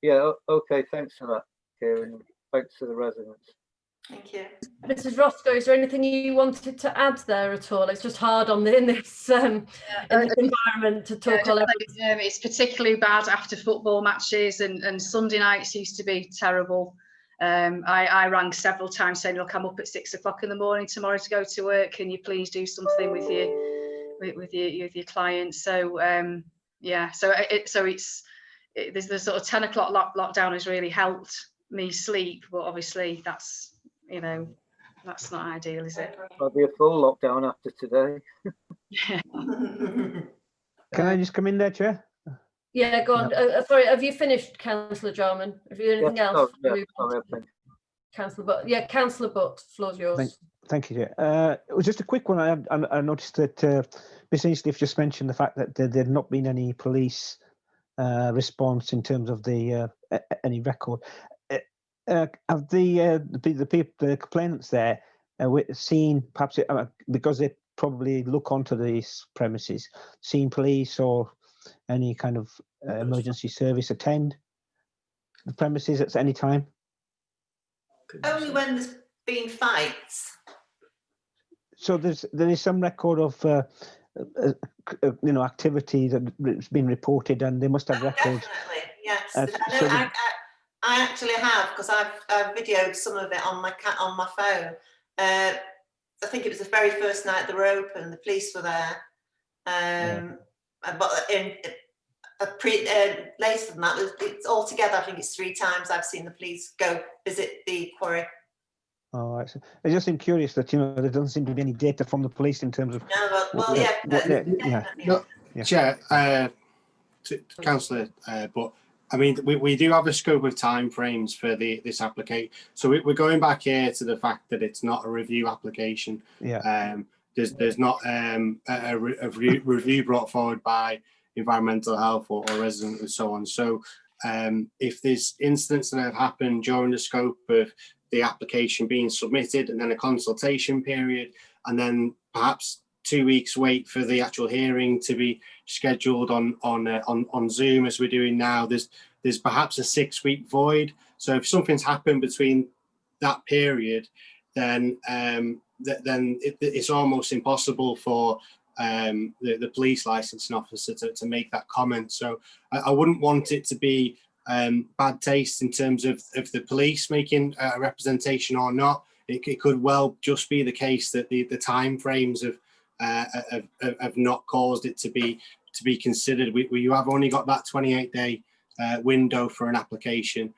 yeah, okay. Thanks for that, Kieran. Thanks to the residents. Thank you. Mrs. Roscoe, is there anything you wanted to add there at all? It's just hard in this environment to talk all over. It's particularly bad after football matches, and Sunday nights used to be terrible. I rang several times saying, look, I'm up at 6 o'clock in the morning tomorrow to go to work. Can you please do something with your clients? So yeah, so it's the sort of 10 o'clock lockdown has really helped me sleep, but obviously that's, you know, that's not ideal, is it? Might be a full lockdown after today. Can I just come in there, Chair? Yeah, go on. Sorry, have you finished, Councillor Jarman? Have you anything else? Councillor Butt. Yeah, Councillor Butt, floor's yours. Thank you, Chair. It was just a quick one. I noticed that Miss Eastliff just mentioned the fact that there had not been any police response in terms of the any record. Have the complainants there seen, perhaps because they probably look onto these premises, seen police or any kind of emergency service attend the premises at any time? Only when there's been fights. So there is some record of activity that's been reported, and they must have records. Definitely, yes. I actually have, because I've videoed some of it on my phone. I think it was the very first night they were open. The police were there. But later than that, it's all together. I think it's 3 times I've seen the police go visit the quarry. Oh, I just am curious that there doesn't seem to be any data from the police in terms of. No, well, yeah. Chair, to Councillor, but I mean, we do have a scope of time frames for this application. So we're going back here to the fact that it's not a review application. Yeah. There's not a review brought forward by environmental health or resident and so on. So if there's incidents that have happened during the scope of the application being submitted, and then a consultation period, and then perhaps 2 weeks wait for the actual hearing to be scheduled on Zoom, as we're doing now, there's perhaps a 6-week void. So if something's happened between that period, then it's almost impossible for the police licensing officer to make that comment. So I wouldn't want it to be bad taste in terms of the police making a representation or not. It could well just be the case that the time frames have not caused it to be considered. You have only got that 28-day window for an application,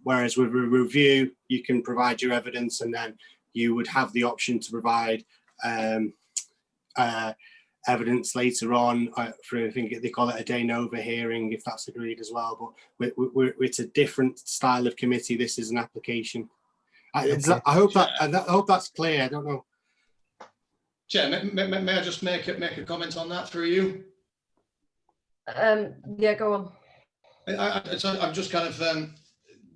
whereas with a review you can provide your evidence, and then you would have the option to provide evidence later on for, I think they call it a de novo hearing, if that's agreed as well. But it's a different style of committee. This is an application. I hope that's clear. I don't know. Chair, may I just make a comment on that through you? Yeah, go on. I'm just kind of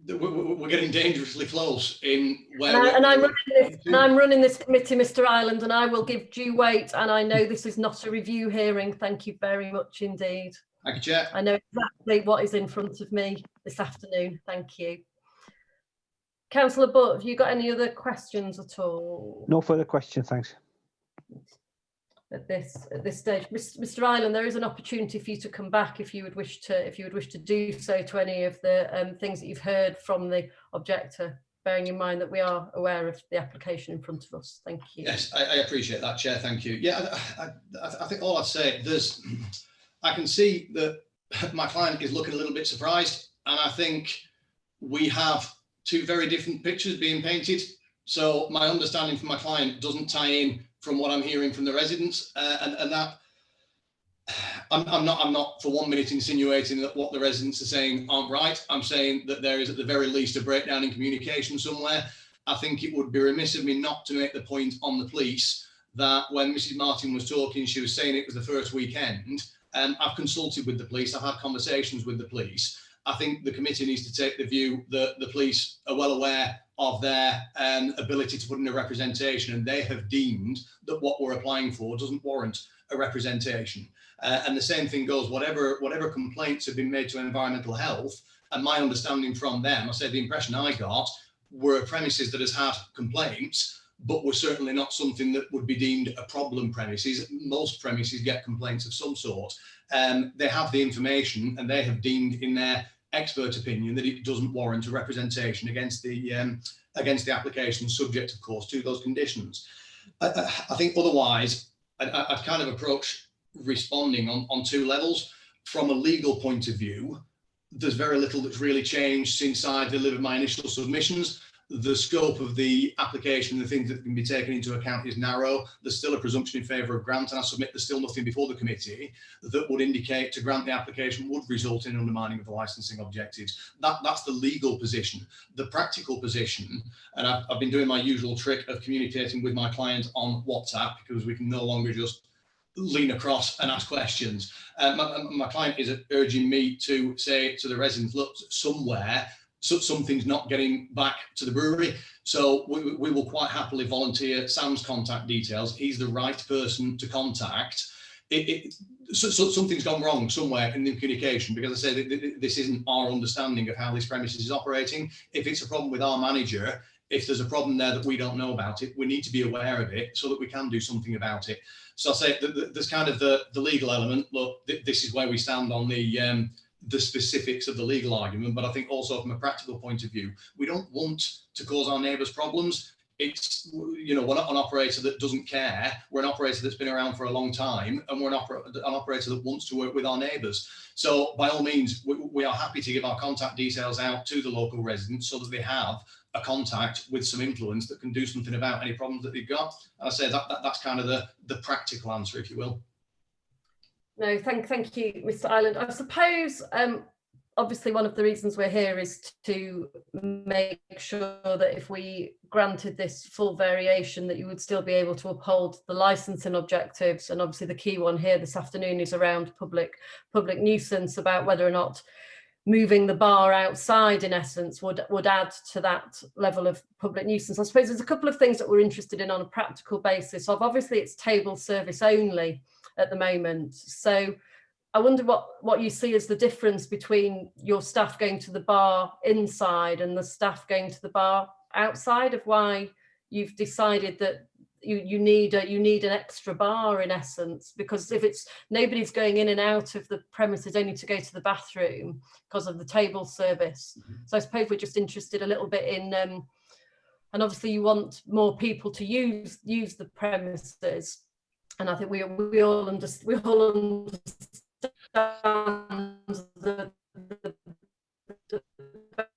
we're getting dangerously close in where. I'm running this committee, Mr. Ireland, and I will give due weight. And I know this is not a review hearing. Thank you very much indeed. Thank you, Chair. I know exactly what is in front of me this afternoon. Thank you. Councillor Butt, have you got any other questions at all No further questions, thanks. at this stage? Mr. Ireland, there is an opportunity for you to come back if you would wish to do so to any of the things that you've heard from the objector, bearing in mind that we are aware of the application in front of us. Thank you. Yes, I appreciate that, Chair. Thank you. Yeah, I think all I'd say, I can see that my client is looking a little bit surprised, and I think we have two very different pictures being painted. So my understanding from my client doesn't tie in from what I'm hearing from the residents, and that I'm not for 1 minute insinuating that what the residents are saying aren't right. I'm saying that there is at the very least a breakdown in communication somewhere. I think it would be remiss of me not to make the point on the police that when Mrs. Martin was talking, she was saying it was the first weekend. I've consulted with the police. I've had conversations with the police. I think the committee needs to take the view that the police are well aware of their ability to put in a representation, and they have deemed that what we're applying for doesn't warrant a representation. And the same thing goes, whatever complaints have been made to environmental health, and my understanding from them, I said the impression I got, were premises that has had complaints, but were certainly not something that would be deemed a problem premises. Most premises get complaints of some sort. They have the information, and they have deemed in their expert opinion that it doesn't warrant a representation against the application, subject of course to those conditions. I think otherwise I'd kind of approach responding on two levels. From a legal point of view, there's very little that's really changed since I delivered my initial submissions. The scope of the application, the things that can be taken into account is narrow. There's still a presumption in favour of grant, and I submit there's still nothing before the committee that would indicate to grant the application would result in undermining of the licensing objectives. That's the legal position. The practical position, and I've been doing my usual trick of communicating with my client on WhatsApp, because we can no longer just lean across and ask questions. My client is urging me to say to the residents, look, somewhere, something's not getting back to the brewery. So we will quite happily volunteer Sam's contact details. He's the right person to contact. So something's gone wrong somewhere in the communication, because I say that this isn't our understanding of how this premises is operating. If it's a problem with our manager, if there's a problem there that we don't know about it, we need to be aware of it so that we can do something about it. So I say that there's kind of the legal element. Look, this is where we stand on the specifics of the legal argument, but I think also from a practical point of view, we don't want to cause our neighbours problems. It's, we're not an operator that doesn't care. We're an operator that's been around for a long time, and we're an operator that wants to work with our neighbours. So by all means, we are happy to give our contact details out to the local residents so that they have a contact with some influence that can do something about any problems that they've got. And I say that's kind of the practical answer, if you will. No, thank you, Mr. Ireland. I suppose, obviously, one of the reasons we're here is to make sure that if we granted this full variation, that you would still be able to uphold the licensing objectives. And obviously, the key one here this afternoon is around public nuisance, about whether or not moving the bar outside, in essence, would add to that level of public nuisance. I suppose there's a couple of things that we're interested in on a practical basis. Obviously, it's table service only at the moment. So I wonder what you see as the difference between your staff going to the bar inside and the staff going to the bar outside, of why you've decided that you need an extra bar, in essence, because if it's nobody's going in and out of the premises only to go to the bathroom because of the table service. So I suppose we're just interested a little bit in, and obviously you want more people to use the premises. And I think we all understand the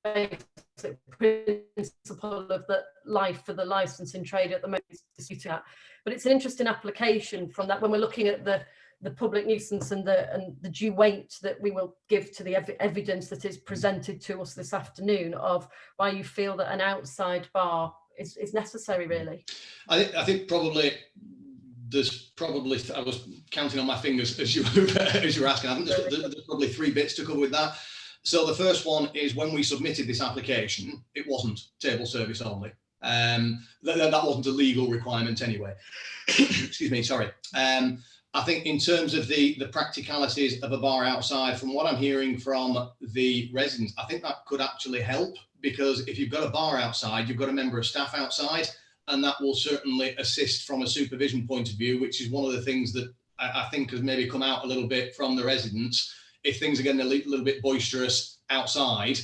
basic principle of the life for the licensing trade at the moment is disputing that. But it's an interesting application from that when we're looking at the public nuisance and the due weight that we will give to the evidence that is presented to us this afternoon, of why you feel that an outside bar is necessary, really. I think probably I was counting on my fingers as you were asking. I think there's probably three bits to cover with that. So the first one is, when we submitted this application, it wasn't table service only. That wasn't a legal requirement anyway. Excuse me, sorry. I think in terms of the practicalities of a bar outside, from what I'm hearing from the residents, I think that could actually help, because if you've got a bar outside, you've got a member of staff outside, and that will certainly assist from a supervision point of view, which is one of the things that I think has maybe come out a little bit from the residents. If things are getting a little bit boisterous outside,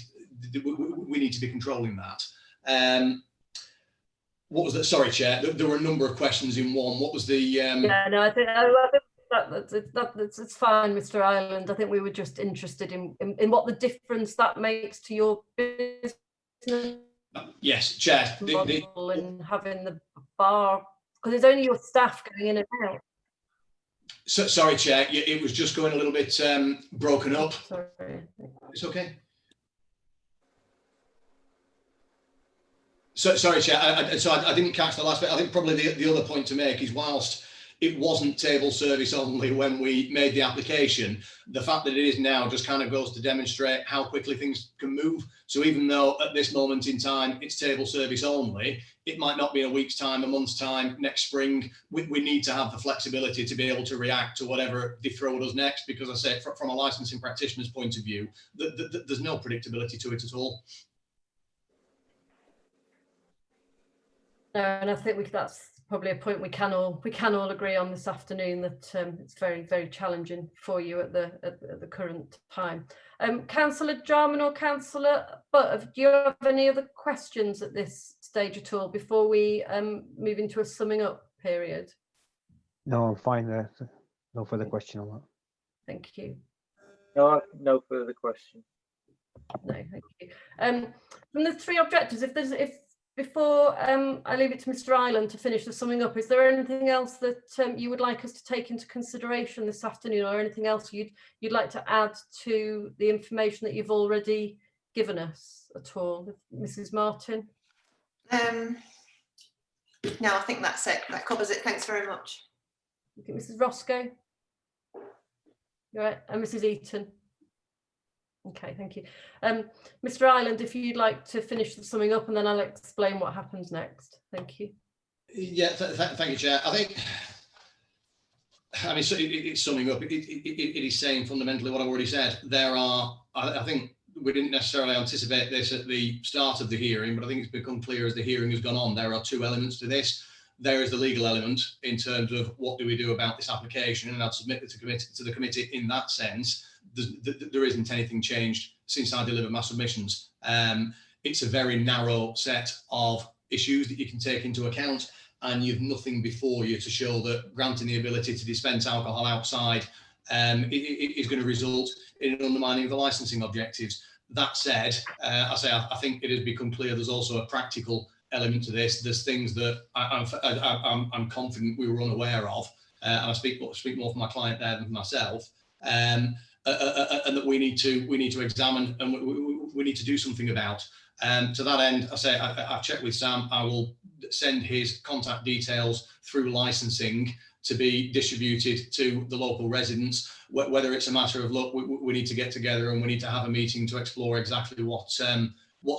we need to be controlling that. What was that? Sorry, Chair. There were a number of questions in one. What was the? Yeah, no, I think that's fine, Mr. Ireland. I think we were just interested in what the difference that makes to your business Yes, Chair. model in having the bar, because it's only your staff going in and out. So, sorry, Chair. It was just going a little bit broken up. Sorry. It's okay. So, sorry, Chair. I didn't catch the last bit. I think probably the other point to make is, whilst it wasn't table service only when we made the application, the fact that it is now just kind of goes to demonstrate how quickly things can move. So even though at this moment in time it's table service only, it might not be in a week's time, a month's time, next spring. We need to have the flexibility to be able to react to whatever they throw at us next, because I say from a licensing practitioner's point of view, there's no predictability to it at all. No, and I think that's probably a point we can all agree on this afternoon, that it's very, very challenging for you at the current time. Councillor Jarman or Councillor Butt, do you have any other questions at this stage at all before we move into a summing up period? No, I'm fine there. No further question on that. Thank you. No further question. No, thank you. From the three objectives, before I leave it to Mr. Ireland to finish the summing up, is there anything else that you would like us to take into consideration this afternoon, or anything else you'd like to add to the information that you've already given us at all, Mrs. Martin? No, I think that's it. That covers it. Thanks very much. Okay, Mrs. Roscoe? You're right, and Mrs. Eaton? Okay, thank you. Mr. Ireland, if you'd like to finish the summing up, and then I'll explain what happens next. Thank you. Yeah, thank you, Chair. I mean, so it's summing up. It is saying fundamentally what I've already said. I think we didn't necessarily anticipate this at the start of the hearing, but I think it's become clear as the hearing has gone on. There are two elements to this. There is the legal element in terms of what do we do about this application, and I'd submit it to the committee in that sense. There isn't anything changed since I delivered my submissions. It's a very narrow set of issues that you can take into account, and you've nothing before you to show that granting the ability to dispense alcohol outside is going to result in an undermining of the licensing objectives. That said, I think it has become clear there's also a practical element to this. There's things that I'm confident we were unaware of, and I speak more for my client there than for myself. And that we need to examine, and we need to do something about. To that end, I've checked with Sam. I will send his contact details through licensing to be distributed to the local residents. Whether it's a matter of, look, we need to get together and we need to have a meeting to explore exactly what's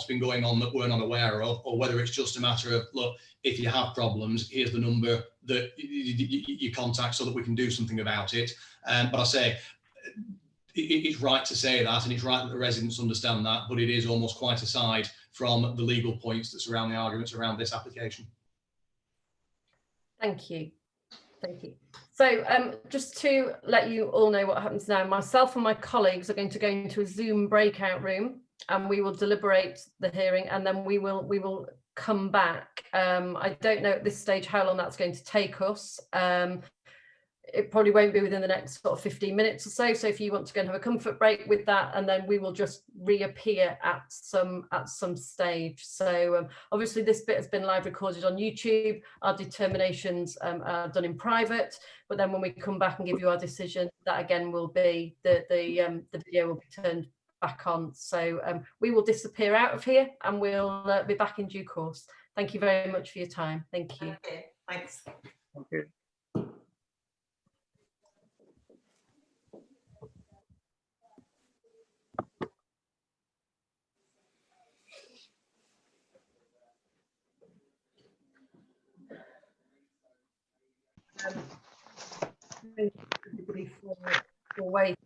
been going on that we're not aware of, or whether it's just a matter of, look, if you have problems, here's the number that you contact so that we can do something about it. But I say, it's right to say that, and it's right that the residents understand that, but it is almost quite aside from the legal points that surround the arguments around this application. Thank you. Thank you. So just to let you all know what happens now, myself and my colleagues are going to go into a Zoom breakout room, and we will deliberate the hearing, and then we will come back. I don't know at this stage how long that's going to take us. It probably won't be within the next sort of 15 minutes or so. So if you want to go and have a comfort break with that, and then we will just reappear at some stage. So obviously this bit has been live recorded on YouTube. Our determinations are done in private, but then when we come back and give you our decision, that again will be the video will be turned back on. So we will disappear out of here, and we'll be back in due course. Thank you very much for your time. Thank you. Okay, thanks. Thank you. thank everybody for waiting.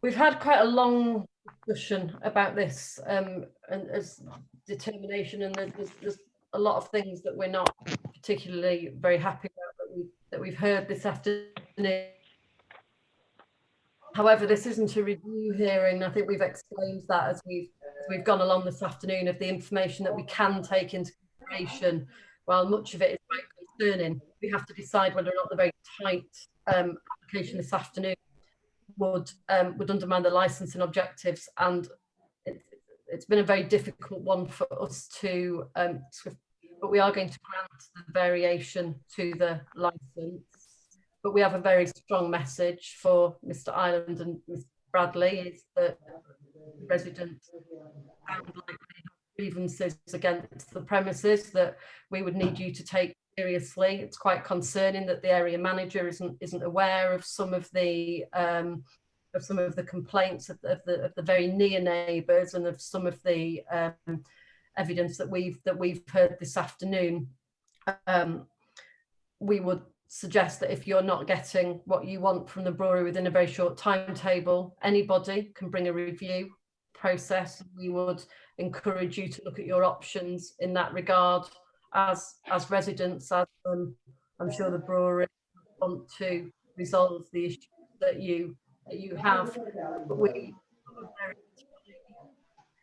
We've had quite a long discussion about this and as determination, and there's a lot of things that we're not particularly very happy about that we've heard this afternoon. However, this isn't a review hearing. I think we've explained that as we've gone along this afternoon of the information that we can take into consideration. While much of it is quite concerning, we have to decide whether or not the very tight application this afternoon would undermine the licensing objectives. And it's been a very difficult one for us to, but we are going to grant the variation to the license. But we have a very strong message for Mr. Ireland and Mr. Bradley, is that residents sound like they have grievances against the premises that we would need you to take seriously. It's quite concerning that the area manager isn't aware of some of the complaints of the very near neighbours and of some of the evidence that we've heard this afternoon. We would suggest that if you're not getting what you want from the brewery within a very short timetable, anybody can bring a review process. We would encourage you to look at your options in that regard as residents, as I'm sure the brewery want to resolve the issues that you have. But we have a very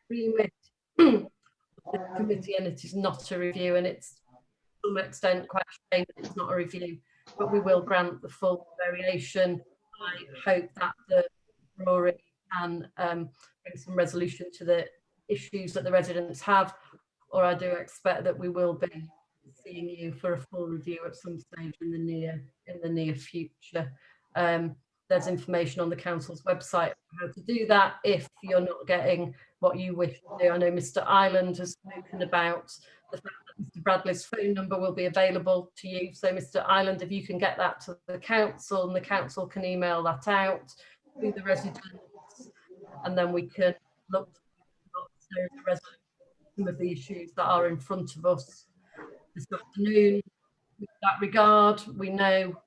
remit the committee, and it is not a review, and it's to some extent quite a shame that it's not a review, but we will grant the full variation. I hope that the brewery can bring some resolution to the issues that the residents have, or I do expect that we will be seeing you for a full review at some stage in the near future. There's information on the council's website how to do that if you're not getting what you wish to do. I know Mr. Ireland has spoken about the fact that Mr. Bradley's phone number will be available to you. So Mr. Ireland, if you can get that to the council, and the council can email that out to the residents, and then we can look to resolve some of the issues that are in front of us this afternoon. In that regard, we know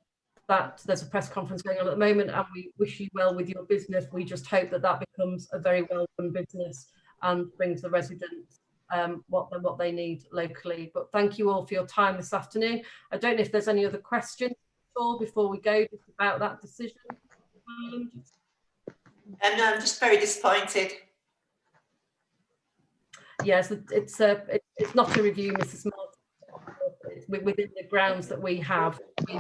that there's a press conference going on at the moment, and we wish you well with your business. We just hope that that becomes a very well run business and brings the residents what they need locally. But thank you all for your time this afternoon. I don't know if there's any other questions at all before we go just about that decision. No, I'm just very disappointed. Yes, it's not a review, Mrs. Martin. It's within the grounds that we have. We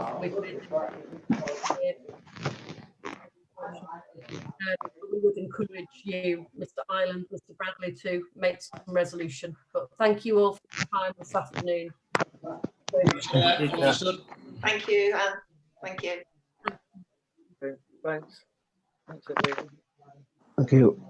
would encourage you, Mr. Ireland, Mr. Bradley, to make some resolution. But thank you all for your time this afternoon. Thank you, Anne. Thank you. Okay, thanks. Thanks, everyone. Thank you.